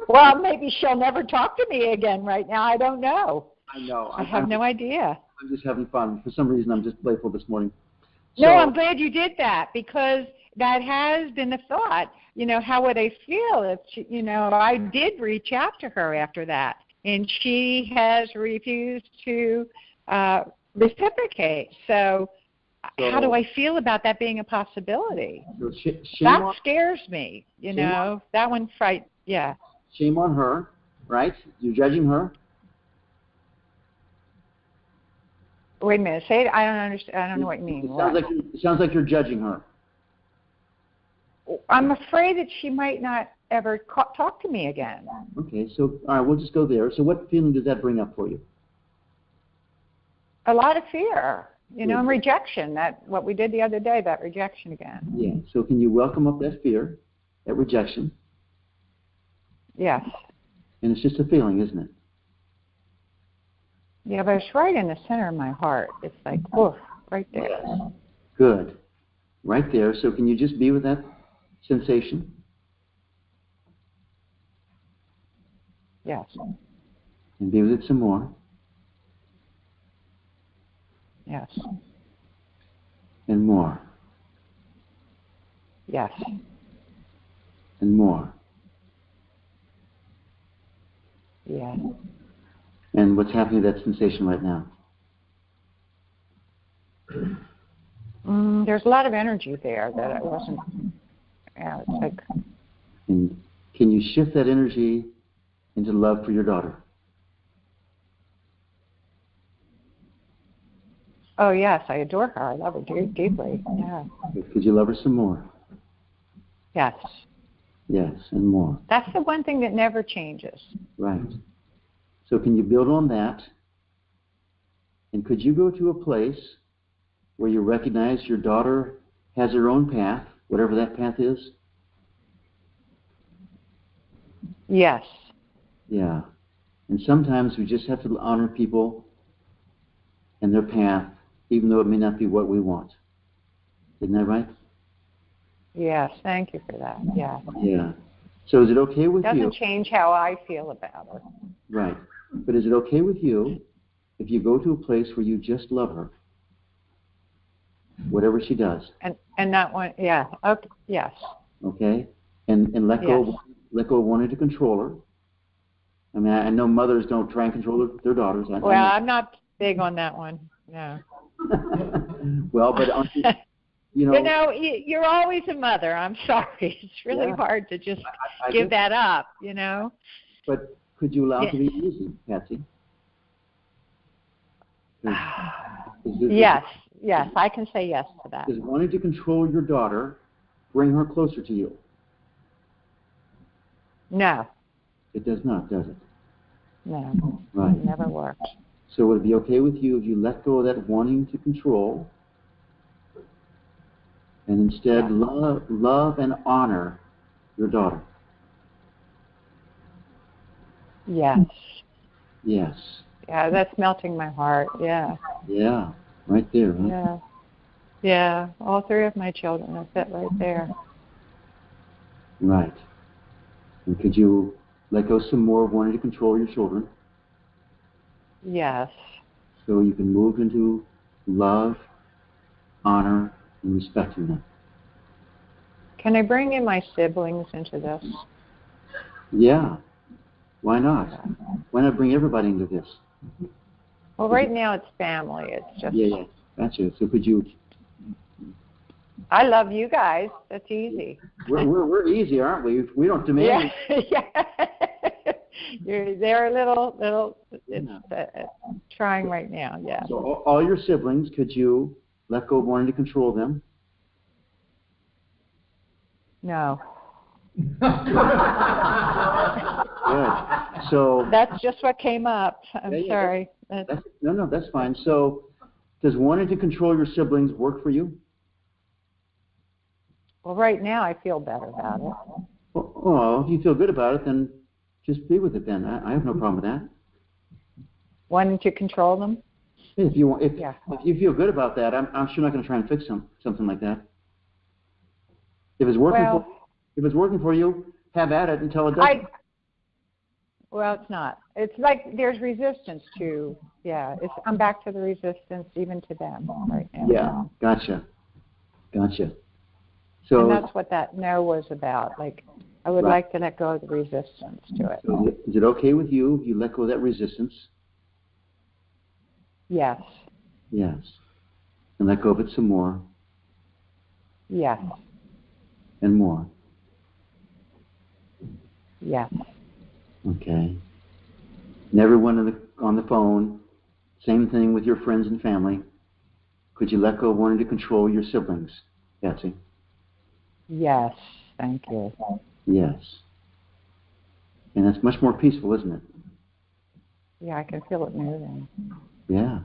Well, maybe she'll never talk to me again right now. I don't know. I know. I have no idea. I'm just having fun. For some reason, I'm just playful this morning. No, I'm glad you did that, because that has been a thought. How would I feel if, I did reach out to her after that? and she has refused to reciprocate. So how do I feel about that being a possibility? So that scares me, you know. That one yeah. Shame on her, right? You're judging her? Wait a minute. Say it. I don't understand. I don't know what you mean. It sounds like you're judging her. I'm afraid that she might not ever talk to me again. Okay, so all right, we'll just go there. So what feeling does that bring up for you? A lot of fear, you know, and rejection. That what we did the other day, that rejection again. Yeah. So can you welcome up that fear, that rejection? Yes. And it's just a feeling, isn't it? Yeah, but it's right in the center of my heart. It's like, woof, right there. Yes. Good. Right there. So can you just be with that sensation? Yes. And be with it some more. Yes. And more. Yes. And more. Yes. And what's happening to that sensation right now? There's a lot of energy there that I wasn't. Yeah, it's like. And can you shift that energy into love for your daughter? Oh yes, I adore her. I love her deeply. Yeah. Could you love her some more? Yes. Yes, and more. That's the one thing that never changes. Right. So can you build on that? And could you go to a place where you recognize your daughter has her own path, whatever that path is? Yes. Yeah. And sometimes we just have to honor people and their path, even though it may not be what we want. Isn't that right? Yes, thank you for that. Yeah. Yeah. So is it okay with you? Doesn't change how I feel about her. Right. But is it okay with you if you go to a place where you just love her, whatever she does? And not one. Yeah. Okay. Yes. Okay. And let go of wanting to control her. I mean, I know mothers don't try and control their daughters. I'm not big on that one. No. Well, but you know, you're always a mother. I'm sorry. It's really hard to just give that up, you know. But could you allow it to be easy, Patsy? Yes, I can say yes to that. Does wanting to control your daughter bring her closer to you? No. It does not, does it? No. Right. It never works. So would it be okay with you if you let go of that wanting to control and instead love and honor your daughter? Yes. Yes. Yeah, that's melting my heart. Yeah. Yeah, right there. Huh? Yeah. Yeah, all three of my children are fit right there. Right. And could you let go some more of wanting to control your children? Yes. So you can move into love, honor, and respecting them. Can I bring in my siblings into this? Yeah. Why not? Why not bring everybody into this? Well, right now it's family. It's just. Yeah. Gotcha. So could you? I love you guys. That's easy. We're easy, aren't we? We don't demand. Yeah. They're a little. It's trying right now. Yeah. So all your siblings, could you let go of wanting to control them? No. Good. So that's just what came up. I'm sorry. No, that's fine. So does wanting to control your siblings work for you? Well, right now I feel better about it. Well, if you feel good about it, then just be with it then. I have no problem with that. Wanting to control them? If you feel good about that, I'm sure not going to try and fix something like that. If it's working for you, have at it until it doesn't. Well, it's not. It's like there's resistance to. I'm back to the resistance even to them right now. Yeah, gotcha. And that's what that no was about. Like, I would like to let go of the resistance to it. So is it okay with you if you let go of that resistance? Yes. Yes. And let go of it some more. Yes. And more. Yes. Okay. And everyone on the phone, same thing with your friends and family. Could you let go of wanting to control your siblings, Patsy? Yes. Thank you. Yes. And that's much more peaceful, isn't it? Yeah, I can feel it moving. Yeah.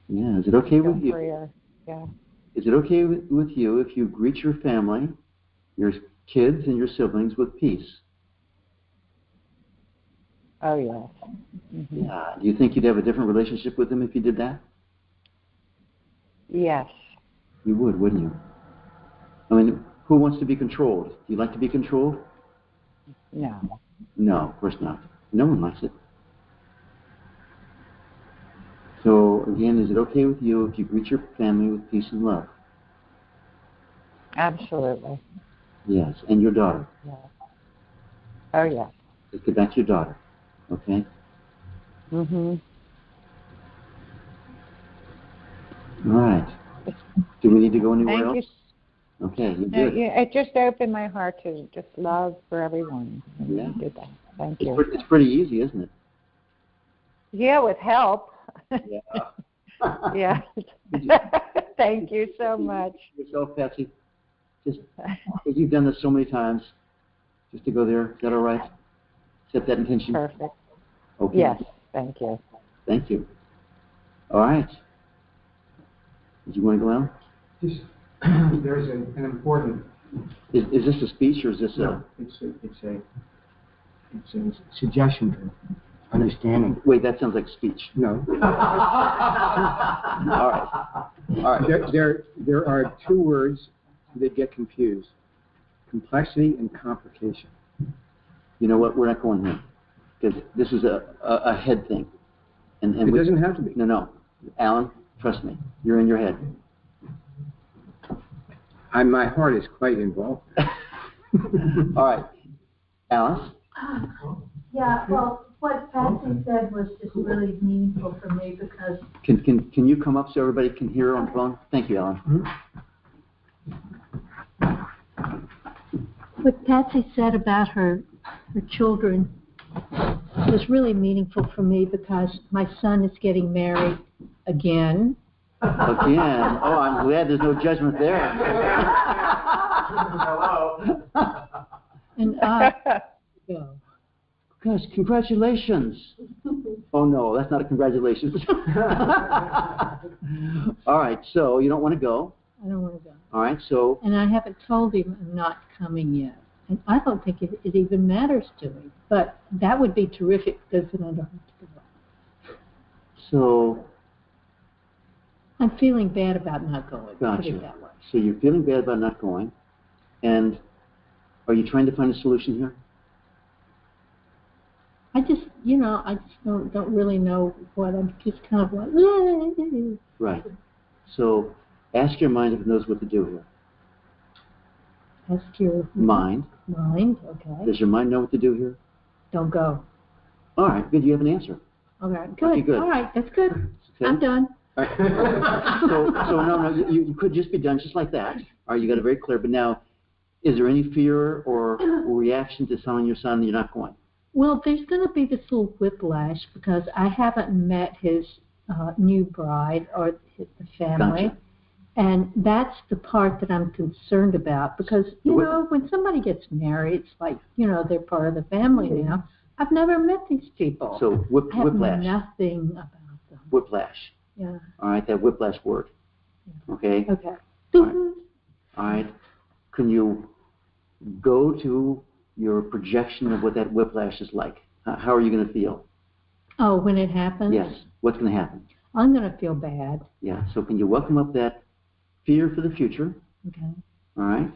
Yeah. Is it okay with you? Freer. Yeah. Is it okay with you if you greet your family, your kids and your siblings with peace? Oh, yes. Mm-hmm. Yeah. Do you think you'd have a different relationship with them if you did that? Yes. You would, wouldn't you? I mean, who wants to be controlled? Do you like to be controlled? No. No, of course not. No one likes it. So, again, is it okay with you if you greet your family with peace and love? Absolutely. Yes. And your daughter? Yeah. Oh, yes. Let's get back to your daughter. Okay? Mm-hmm. All right. Do we need to go anywhere Thank else? you. Okay, you're No, good. yeah, it just opened my heart to just love for everyone. Yeah. You did that. Thank you. It's pretty easy, isn't it? Yeah, with help. Yeah. Yeah. Thank you so much. Yourself, Patsy. Just because you've done this so many times, just to go there. Is that all right? Set that intention. Perfect. Okay. Yes. Thank you. Thank you. All right. Did you want to go on? Just, there's an important. Is this a speech or is this No, it's a suggestion for understanding. Wait, that sounds like speech. No. All right. All right. There are two words that get confused: complexity and complication. You know what? We're not going here because this is a head thing. And it doesn't have to be. No. Alan, trust me. You're in your head. My heart is quite involved. All right. Alice? Yeah, well, what Patsy said was just really meaningful for me because... Can you come up so everybody can hear her on the phone? Thank you, Alan. What Patsy said about her children was really meaningful for me because my son is getting married again. Again? Oh, I'm glad there's no judgment there. Hello. And I go. Gosh, congratulations. Oh, no, that's not a congratulations. All right, so you don't want to go. I don't want to go. All right, so... And I haven't told him I'm not coming yet. And I don't think it even matters to me. But that would be terrific because then I don't have to go. So... I'm feeling bad about not going. Gotcha. Put it that way. So you're feeling bad about not going. And are you trying to find a solution here? I just don't really know what. I'm just kind of like, Right. So ask your mind if it knows what to do here. Ask your Mind. Mind, okay. Does your mind know what to do here? Don't go. All right, good. You have an answer. All right, good. Okay, good. All right, that's good. Okay. I'm done. All right. So no, you could just be done just like that. All right, you got it very clear. But now, is there any fear or reaction to telling your son that you're not going? Well, there's going to be this little whiplash because I haven't met his new bride or the family. Gotcha. And that's the part that I'm concerned about because, when somebody gets married, it's like, they're part of the family now. I've never met these people. So I have whiplash. nothing about them. Whiplash. Yeah. All right, that whiplash word. Okay? Okay. All right. Can you go to your projection of what that whiplash is like? How are you going to feel? Oh, when it happens? Yes. What's going to happen? I'm going to feel bad. Yeah. So can you welcome up that fear for the future? Okay. All right?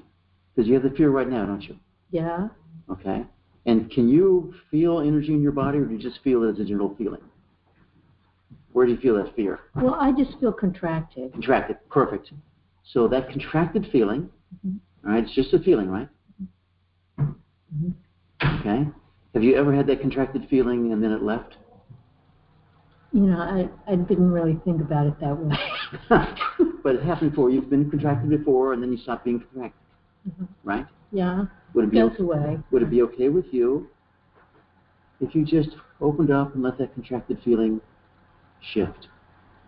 Because you have the fear right now, don't you? Yeah. Okay. And can you feel energy in your body, or do you just feel it as a general feeling? Where do you feel that fear? Well, I just feel contracted. Contracted. Perfect. So that contracted feeling, All right, it's just a feeling, right? Okay. Have you ever had that contracted feeling and then it left? I didn't really think about it that way. But it happened before. You've been contracted before, and then you stopped being contracted, right? Yeah. Would it be Goes away. Would it be okay with you if you just opened up and let that contracted feeling shift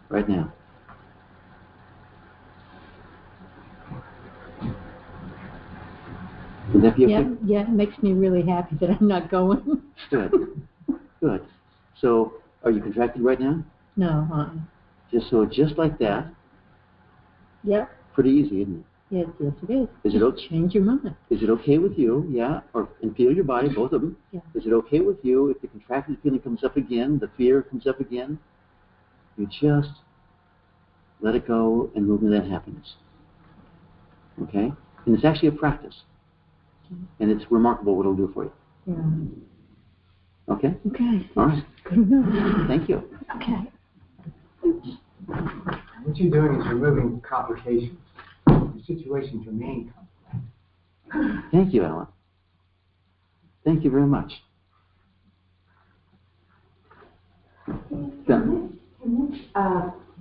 right now? Would that be okay? Yeah, it makes me really happy that I'm not going. Good. Good. So, are you contracted right now? No, Just like that. Yep. Pretty easy, isn't it? Yes, it is. Is it okay? Change your mind. Is it okay with you? Yeah. And feel your body, both of them. Yeah. Is it okay with you if the contracted feeling comes up again, the fear comes up again? You just let it go and move into that happiness. Okay? And it's actually a practice. And it's remarkable what it'll do for you. Yeah. Okay? Okay. All right. Good enough. Thank you. Okay. What you're doing is removing complications. The situations remain complex. Thank you, Alan. Thank you very much. Can this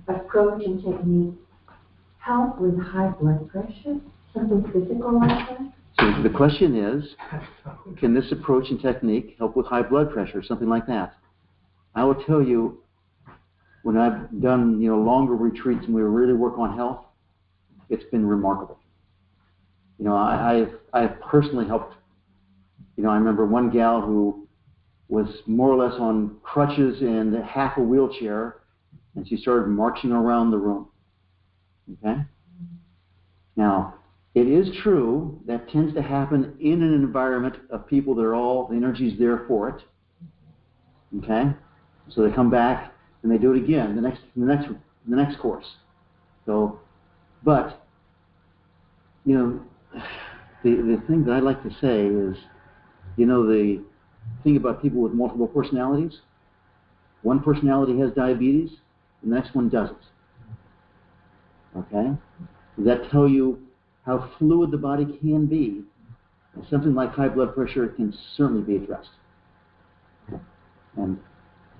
approach and technique help with high blood pressure? Something physical like that? So the question is, can this approach and technique help with high blood pressure, something like that? I will tell you, when I've done longer retreats and we really work on health, it's been remarkable. I've personally helped. I remember one gal who was more or less on crutches and half a wheelchair, and she started marching around the room. Okay? Now, it is true that tends to happen in an environment of people that are all, the energy's there for it. Okay? So they come back and they do it again the next course. So, but the thing that I like to say is, the thing about people with multiple personalities, one personality has diabetes, the next one doesn't. Okay? Does that tell you how fluid the body can be? And something like high blood pressure can certainly be addressed. And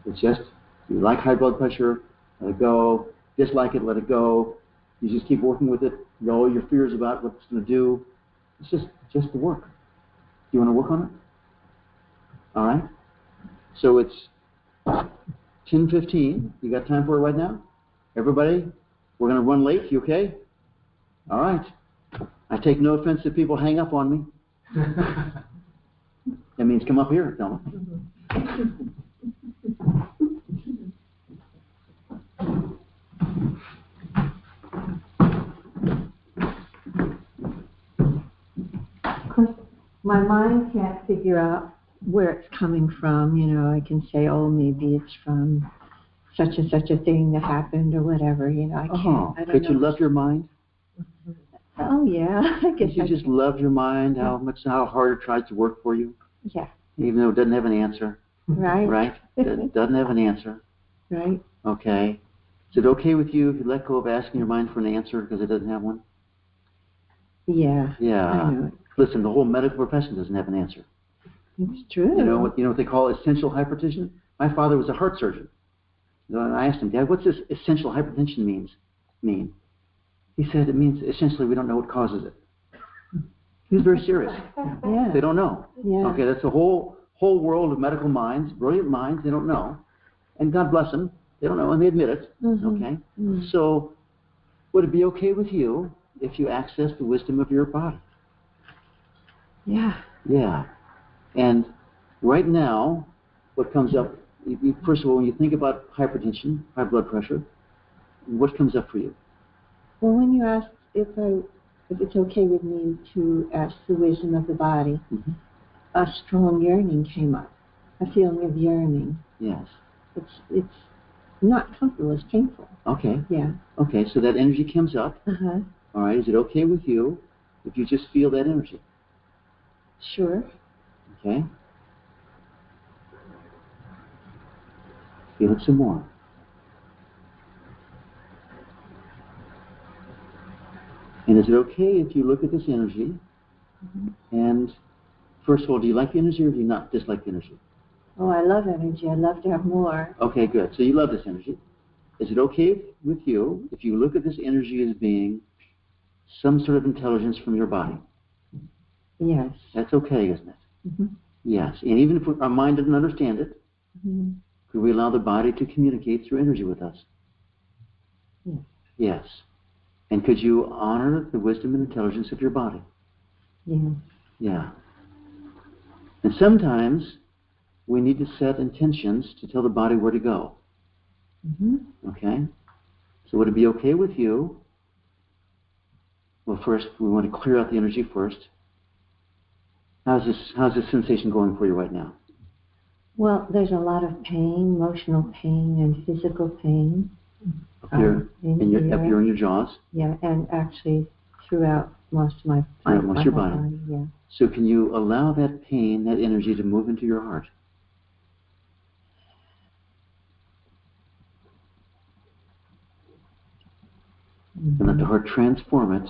it's just, you like high blood pressure, let it go. Dislike it, let it go. You just keep working with it. All your fears about what it's going to do. It's just the work. You want to work on it? All right. So it's 10:15. You got time for it right now? Everybody, we're going to run late. You okay? All right. I take no offense if people hang up on me. That means come up here, tell me. My mind can't figure out where it's coming from. I can say, oh, maybe it's from such and such a thing that happened or whatever. I can't. I don't Could know. you love your mind? Oh, yeah. I guess Could you just love your mind, how hard it tries to work for you? Yeah. Even though it doesn't have an answer. Right. Right? It doesn't have an answer. Right. Okay. Is it okay with you if you let go of asking your mind for an answer because it doesn't have one? Yeah. Yeah. I know. Listen, the whole medical profession doesn't have an answer. It's true. You know what they call essential hypertension? My father was a heart surgeon. And I asked him, Dad, what's this essential hypertension mean? He said it means essentially we don't know what causes it. He was very serious. Yeah. They don't know. Yeah. Okay, that's the whole world of medical minds, brilliant minds, they don't know. And God bless them, they don't know, and they admit it. Mm-hmm. Okay? Mm-hmm. So, would it be okay with you if you access the wisdom of your body? Yeah. Yeah. And right now, what comes up, first of all, when you think about hypertension, high blood pressure, what comes up for you? Well, when you asked if it's okay with me to ask the wisdom of the body, Mm-hmm. a strong yearning came up, a feeling of yearning. Yes. It's not comfortable. It's painful. Okay. Yeah. Okay, so that energy comes up. Uh-huh. All right, is it okay with you if you just feel that energy? Sure. Okay. Feel it some more. And is it okay if you look at this energy And first of all, do you like the energy or do you not dislike the energy? Oh, I love energy. I'd love to have more. Okay, good. So you love this energy. Is it okay with you if you look at this energy as being some sort of intelligence from your body? Yes. That's okay, isn't it? Mm-hmm. Yes. And even if our mind doesn't understand it, could we allow the body to communicate through energy with us? Yes. Yes. And could you honor the wisdom and intelligence of your body? Yes. Yeah. And sometimes we need to set intentions to tell the body where to go. Okay? So would it be okay with you? Well, first, we want to clear out the energy first. How's this sensation going for you right now? Well, there's a lot of pain, emotional pain and physical pain. Up here in your jaws? Yeah, and actually throughout most of my your body. Yeah. So can you allow that pain, that energy to move into your heart? And let the heart transform it.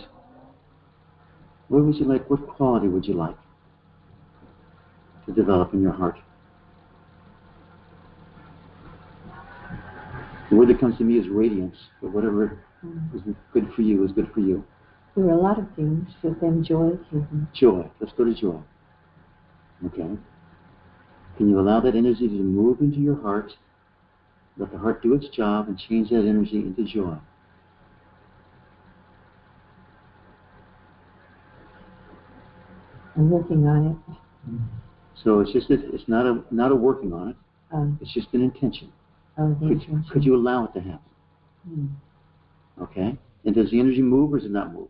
What would you like? What quality would you like to develop in your heart? The word that comes to me is radiance, but whatever is good for you is good for you. There are a lot of things, but then joy came. Joy. Let's go to joy. Okay. Can you allow that energy to move into your heart? Let the heart do its job and change that energy into joy. I'm working on it. So it's just it's not a working on it. It's just an intention. Could you allow it to happen? Okay. And does the energy move or does it not move?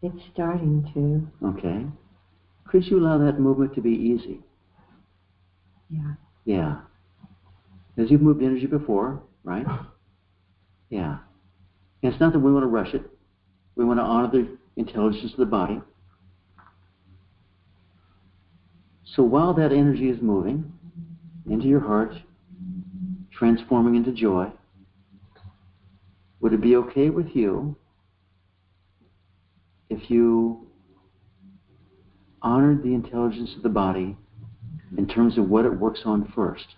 It's starting to. Okay. Could you allow that movement to be easy? Yeah. Yeah. As you've moved energy before, right? Yeah. And it's not that we want to rush it. We want to honor the intelligence of the body. So while that energy is moving into your heart, transforming into joy, would it be okay with you if you honored the intelligence of the body in terms of what it works on first?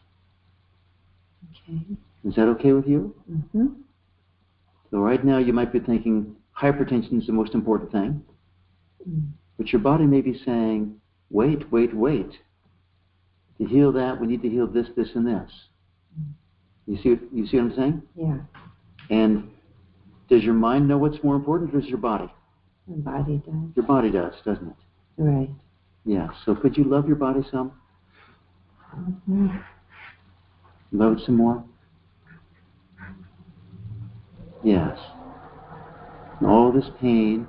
Okay. Is that okay with you? Mm-hmm. So right now you might be thinking hypertension is the most important thing, but your body may be saying, wait. To heal that, we need to heal this, this, and this. You see what I'm saying? Yeah. And does your mind know what's more important, or does your body? The body does. Your body does, doesn't it? Right. Yeah. So could you love your body some? Mm-hmm. Love it some more? Yes. And all this pain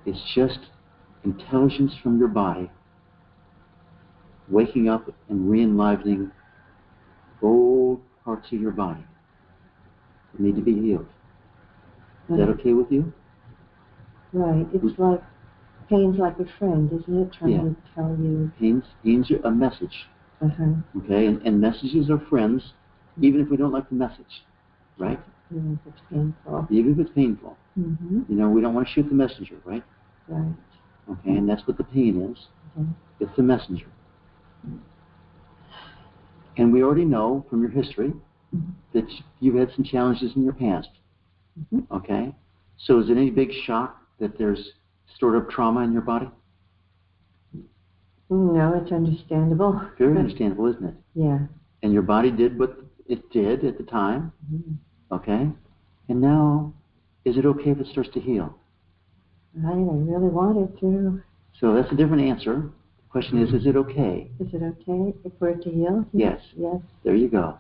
is just intelligence from your body waking up and re-enlivening old parts of your body that need to be healed. Is that okay with you? Right. It's like pain's like a friend, isn't it? Trying to tell you. Pain's a message. Okay, and messages are friends, even if we don't like the message, right? Even if it's painful. Even if it's painful. Mm-hmm. You know, we don't want to shoot the messenger, right? Right. Okay, and that's what the pain is. Mm-hmm. It's the messenger. And we already know from your history that you've had some challenges in your past. Mm-hmm. Okay? So is it any big shock that there's stored up trauma in your body? No, it's understandable. Very understandable, isn't it? Yeah. And your body did what it did at the time. Mm-hmm. Okay? And now, is it okay if it starts to heal? I really want it to. So that's a different answer. The question is it okay? Is it okay for it to heal? Yes. Yes. There you go.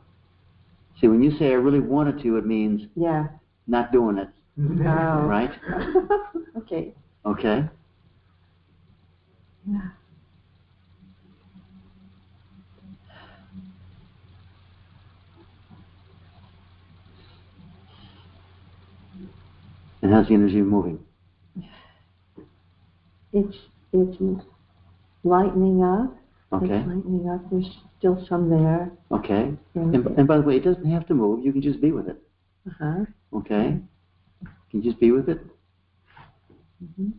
See, when you say I really wanted to, it means not doing it. Oh. Right? Okay. Okay? Yeah. And how's the energy moving? It's lightening up. Okay. It's lightening up. There's still some there. Okay. And by the way, it doesn't have to move. You can just be with it. Uh-huh. Okay? You can just be with it. Mm-hmm.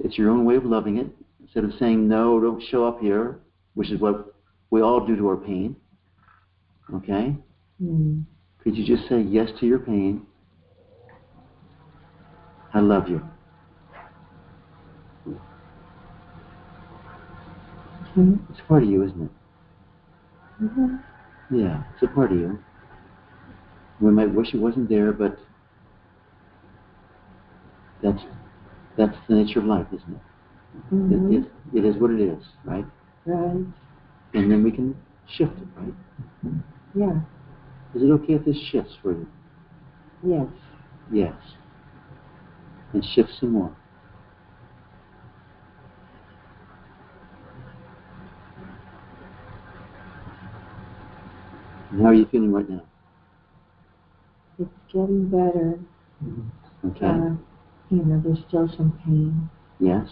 It's your own way of loving it. Instead of saying, no, don't show up here, which is what we all do to our pain, okay? Mm. Could you just say yes to your pain? I love you. Okay. It's part of you, isn't it? Mm-hmm. Yeah, it's a part of you. We might wish it wasn't there, but that's the nature of life, isn't it? Mm-hmm. It is what it is, right? Right. And then we can shift it, right? Yeah. Is it okay if this shifts for you? Yes. Yes. And shift some more. And how are you feeling right now? It's getting better. Okay. There's still some pain. Yes.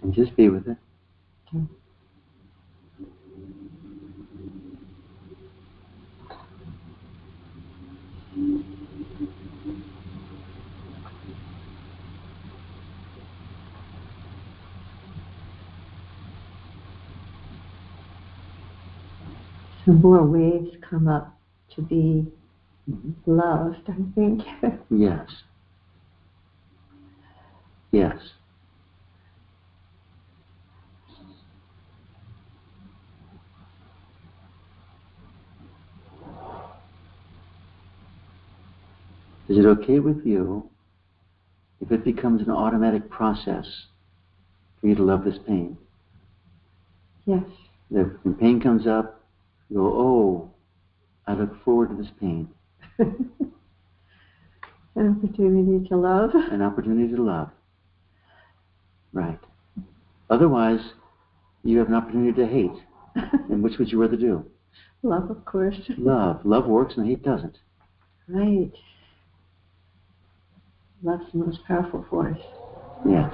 And just be with it. Okay. Some more waves come up to be loved, I think. Yes. Yes. Is it okay with you if it becomes an automatic process for you to love this pain? Yes. That when pain comes up, you go, oh, I look forward to this pain. An opportunity to love. An opportunity to love. Right. Otherwise, you have an opportunity to hate. And which would you rather do? Love, of course. Love. Love works and hate doesn't. Right. Love's the most powerful force. Yes.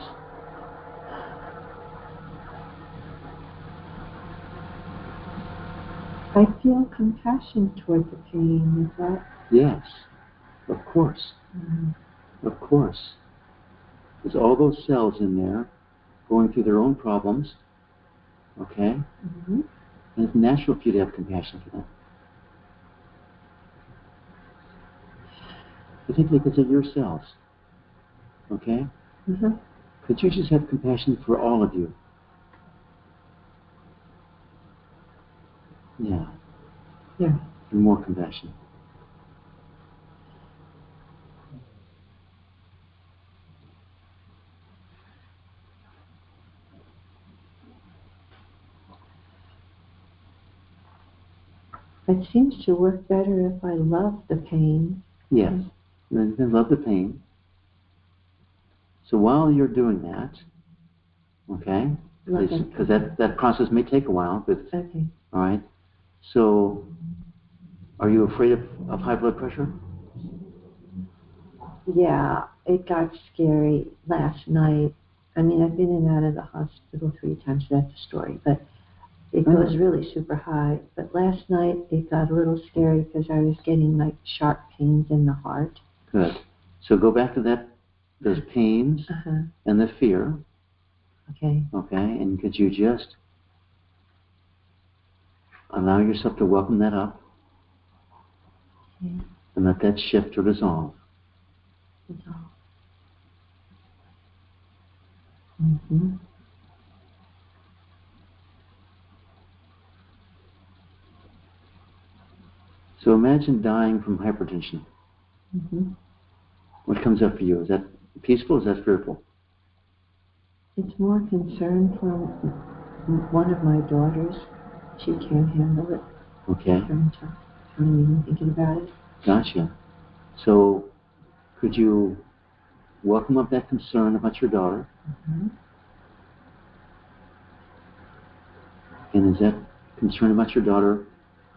I feel compassion toward the pain. Is that? Yes. Of course. Mm-hmm. Of course. There's all those cells in there going through their own problems. Okay? Mm-hmm. And it's natural for you to have compassion for them. Particularly because of your cells. Okay? Mm-hmm. Could you just have compassion for all of you? Yeah. Yeah. And more compassion. It seems to work better if I love the pain. Yes. Then love the pain. So while you're doing that, okay? Because that process may take a while, but okay. All right. So, are you afraid of high blood pressure? Yeah, it got scary last night. I mean, I've been in and out of the hospital 3 times. That's the story, but it goes really super high. But last night it got a little scary because I was getting like sharp pains in the heart. Good. So go back to those pains and the fear. Okay. Okay. And could you just allow yourself to welcome that up and let that shift or dissolve? Mm-hmm. So imagine dying from hypertension. Mm-hmm. What comes up for you? Is that peaceful or is that fearful? It's more concern for one of my daughters. She can't handle it. Okay. I'm even thinking about it. Gotcha. So could you welcome up that concern about your daughter? Mm-hmm. And is that concern about your daughter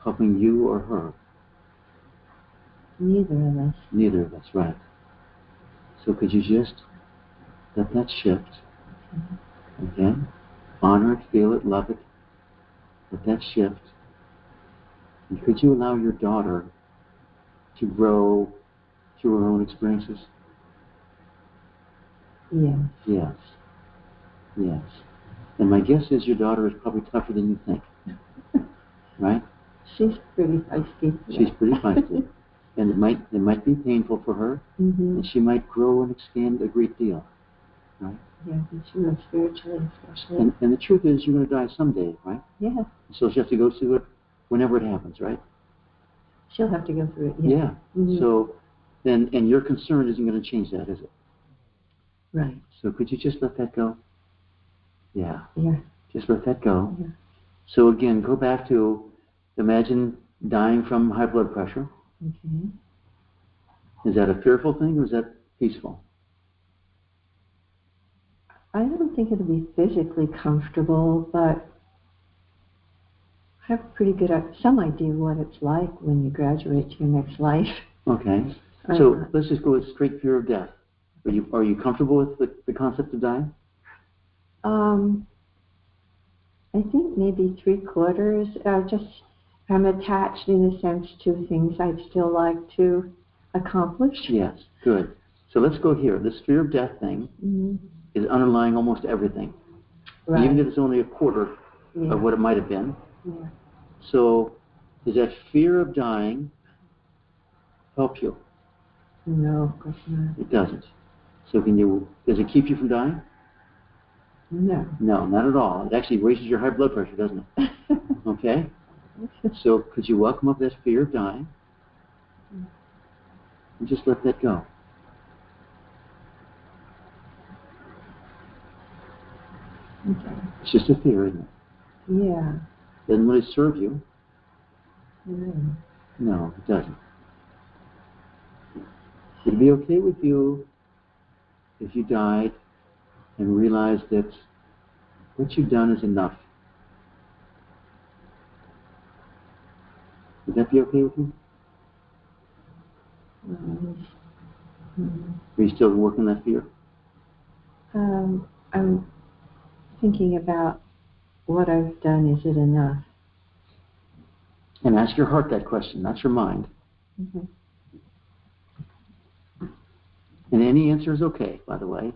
helping you or her? Neither of us. Neither of us, right. So could you just let that shift? Okay? Honor it, feel it, love it. Let that shift. And could you allow your daughter to grow through her own experiences? Yes. Yes. Yes. And my guess is your daughter is probably tougher than you think. Right? She's pretty feisty. She's pretty feisty. And it might be painful for her, and she might grow and expand a great deal. Right? Yeah, and she was spiritually especially. And the truth is, you're going to die someday, right? Yeah. So she'll have to go through it whenever it happens, right? She'll have to go through it, yeah. So then, and your concern isn't going to change that, is it? Right. So could you just let that go? Yeah. Yeah. Just let that go. Yeah. So again, go back to imagine dying from high blood pressure. Okay. Is that a fearful thing or is that peaceful? I don't think it'll be physically comfortable, but I have a pretty good, some idea what it's like when you graduate to your next life. Okay. So let's just go with straight fear of death. Are you comfortable with the concept of dying? I think maybe 3/4. I'm attached in a sense to things I'd still like to accomplish. Yes, good. So let's go here. This fear of death thing is underlying almost everything. Right. Even if it's only a quarter of what it might have been. Yeah. So does that fear of dying help you? No, of course not. It doesn't. So does it keep you from dying? No. No, not at all. It actually raises your high blood pressure, doesn't it? Okay? So could you welcome up that fear of dying and just let that go? Okay. It's just a fear, isn't it? Yeah. Doesn't really serve you. Mm. No, it doesn't. Would it be okay with you if you died and realized that what you've done is enough? Would that be okay with you? Are you still working that fear? I'm thinking about what I've done. Is it enough? And ask your heart that question, not your mind. Mm-hmm. And any answer is okay, by the way.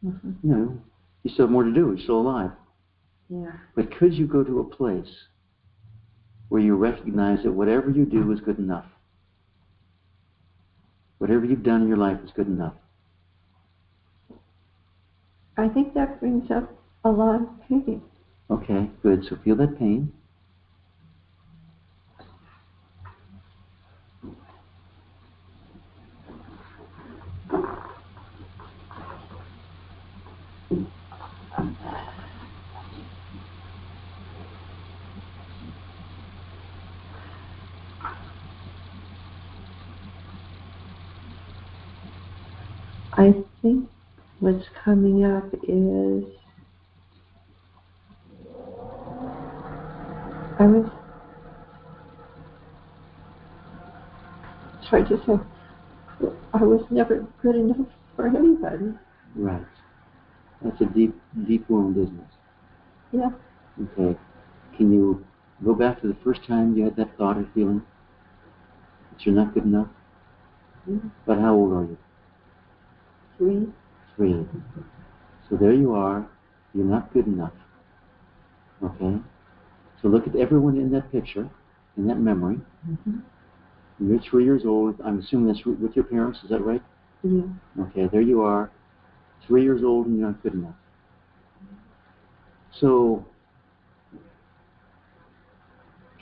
Mm-hmm. You know, you still have more to do. You're still alive. Yeah. But could you go to a place where you recognize that whatever you do is good enough? Whatever you've done in your life is good enough. I think that brings up a lot of pain. Okay, good. So feel that pain. I think what's coming up is it's hard to say, I was never good enough for anybody. Right. That's a deep, deep wound, isn't it? Yeah. Okay. Can you go back to the first time you had that thought or feeling that you're not good enough? Yeah. But how old are you? 3. 3. So there you are. You're not good enough. Okay? So look at everyone in that picture, in that memory. Mm-hmm. You're 3 years old. I'm assuming that's with your parents. Is that right? Yeah. Okay, there you are. 3 years old and you're not good enough. So,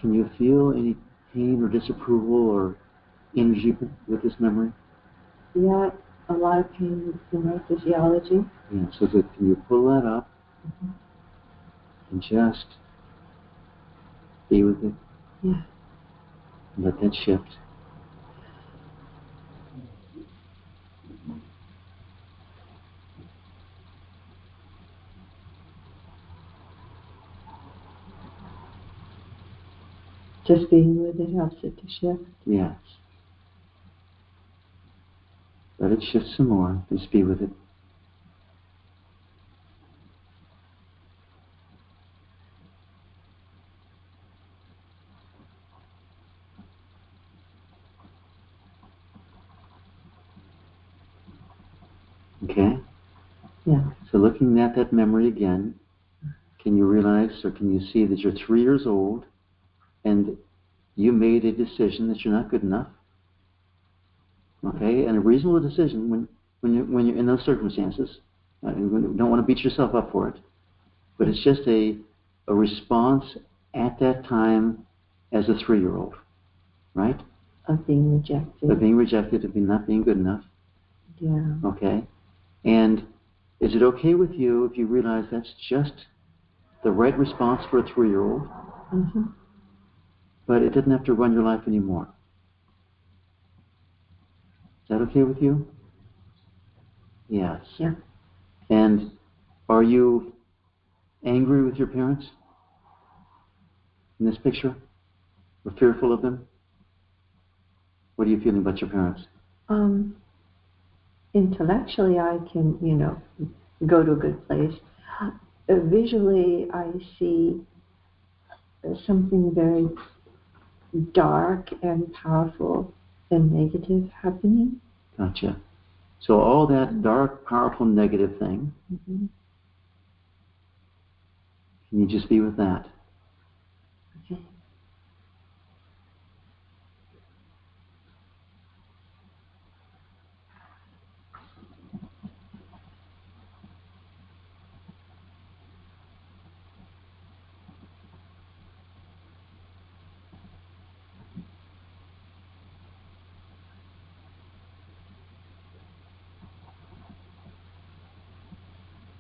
can you feel any pain or disapproval or energy with this memory? Yeah, a lot of pain in my physiology. Yeah, so good. Can you pull that up and just be with it? Yeah. Let that shift. Just being with it helps it to shift. Yes. Let it shift some more. Just be with it. Okay? Yeah. So looking at that memory again, can you realize or can you see that you're 3 years old and you made a decision that you're not good enough? Okay? And a reasonable decision when you're in those circumstances. You don't want to beat yourself up for it. But it's just a response at that time as a 3-year-old. Right? Of being rejected. Of being rejected, of not being good enough. Yeah. Okay? And is it okay with you if you realize that's just the right response for a 3-year-old, Mm-hmm. but it doesn't have to run your life anymore? Is that okay with you? Yes. Yeah. And are you angry with your parents in this picture? Or fearful of them? What are you feeling about your parents? Intellectually, I can, go to a good place. Visually, I see something very dark and powerful and negative happening. Gotcha. So all that dark, powerful, negative thing, Mm-hmm. can you just be with that? Okay.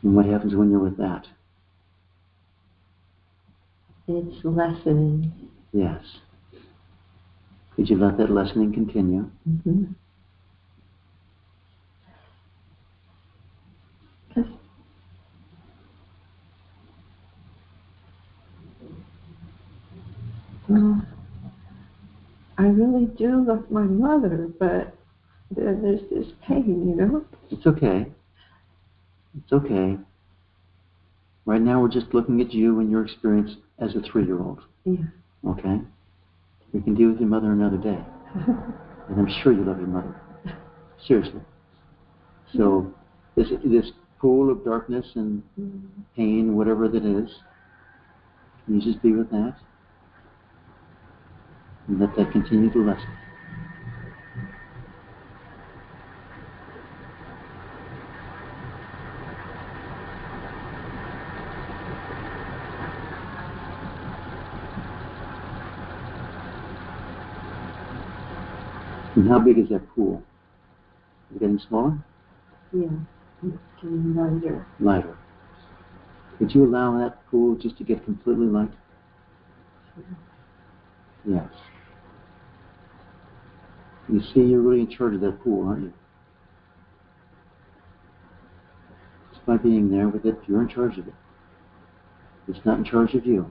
And what happens when you're with that? It's lessening. Yes. Could you let that lessening continue? Mm-hmm. Well, I really do love my mother, but then there's this pain, It's okay. It's okay. Right now we're just looking at you and your experience as a 3-year-old. Yeah. Okay? We can deal with your mother another day. And I'm sure you love your mother. Seriously. So this pool of darkness and pain, whatever that is, can you just be with that? And let that continue to lessen. And how big is that pool? Is it getting smaller? Yeah. It's getting lighter. Lighter. Could you allow that pool just to get completely light? Yes. You see, you're really in charge of that pool, aren't you? Just by being there with it, you're in charge of it. It's not in charge of you.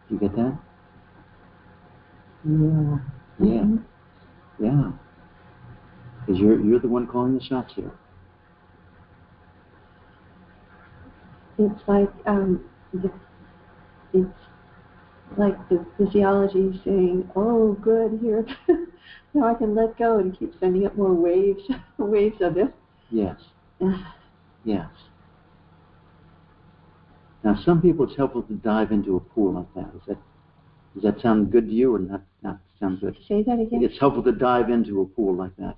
Do you get that? Yeah. Yeah. Mm-hmm. Yeah. Because you're the one calling the shots here. It's like it's like the physiology saying, "Oh, good, here, now I can let go," and keep sending up more waves, waves of it. Yes. Yes. Now, some people it's helpful to dive into a pool like that. Does that sound good to you, or not sound good? Say that again. It's helpful to dive into a pool like that.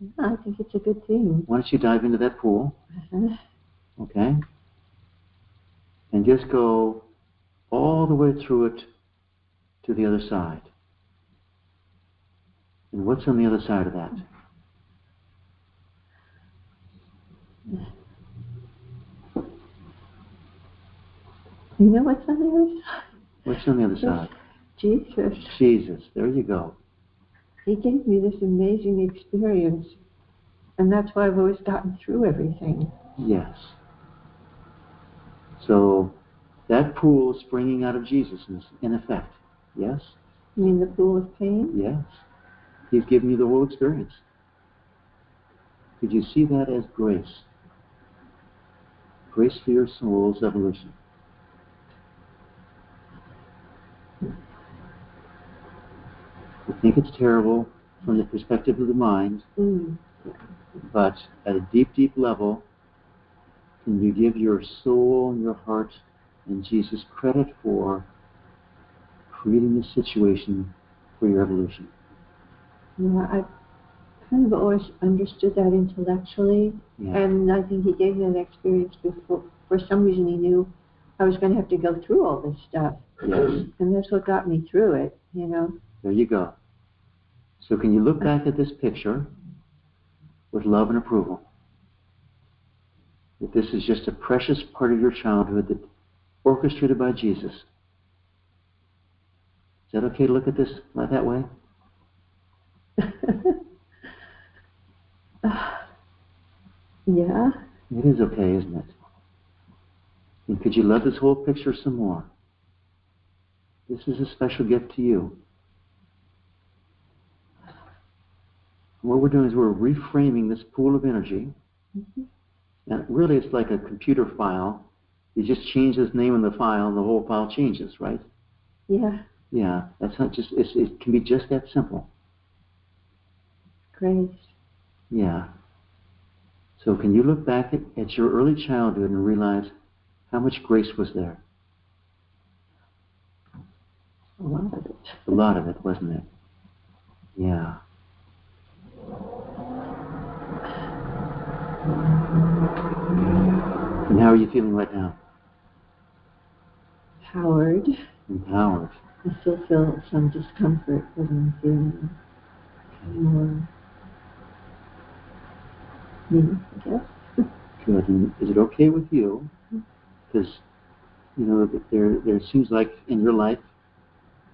Yeah, I think it's a good thing. Why don't you dive into that pool? Uh-huh. Okay? And just go all the way through it to the other side. And what's on the other side of that? You know what's on the other side? What's on the other side? Jesus. Jesus. There you go. He gave me this amazing experience, and that's why I've always gotten through everything. Yes. So that pool is springing out of Jesus in effect. Yes? You mean the pool of pain? Yes. He's given you the whole experience. Could you see that as grace? Grace for your soul's evolution. You think it's terrible from the perspective of the mind, Mm. But at a deep, deep level, can you give your soul and your heart and Jesus credit for creating this situation for your evolution? Yeah, I kind of always understood that intellectually, and I think he gave me that experience before. For some reason, he knew I was going to have to go through all this stuff. Yes. And that's what got me through it, you know. There you go. So can you look back at this picture with love and approval? That this is just a precious part of your childhood that orchestrated by Jesus. Is that okay to look at this like that way? Yeah. It is okay, isn't it? And could you love this whole picture some more? This is a special gift to you. What we're doing is we're reframing this pool of energy. Mm-hmm. And really it's like a computer file. You just change this name in the file and the whole file changes, right? Yeah. Yeah, that's not just, it can be just that simple. Grace. Yeah. So can you look back at your early childhood and realize how much grace was there? A lot of it. A lot of it, wasn't it? Yeah. And how are you feeling right now? Empowered. Empowered. I still feel some discomfort, but I'm feeling more me, I guess. Good. And is it okay with you? Because, you know, there seems like in your life,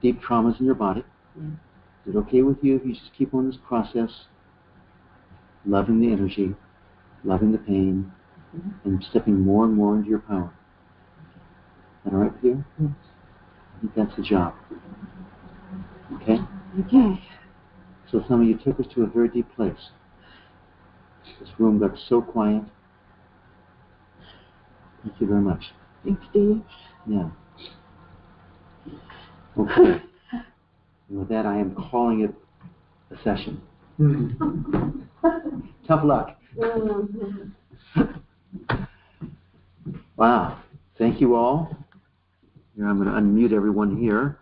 deep traumas in your body. Yeah. Is it okay with you if you just keep on this process, loving the energy, loving the pain, and stepping more and more into your power? Is that all right with you? Yes. I think that's the job. Okay? Okay. So some of you took us to a very deep place. This room got so quiet. Thank you very much. Thanks, Steve. Yeah. Okay. And with that, I am calling it a session. Tough luck. Wow. Thank you all. Here, I'm going to unmute everyone here.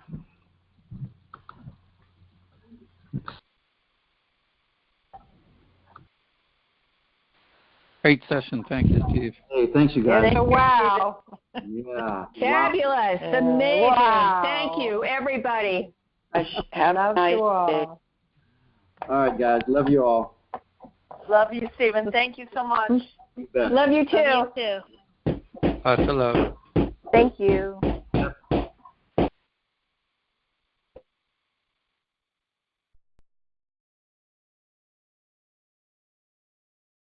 Great session. Thank you, Steve. Hey, thanks, you guys. Wow. Yeah. Fabulous. Wow. Amazing. Wow. Thank you, everybody. Have a nice day. All right, guys. Love you all. Love you, Stephen. Thank you so much. You bet. Love you too. Love you too. Lots of love. Thank you.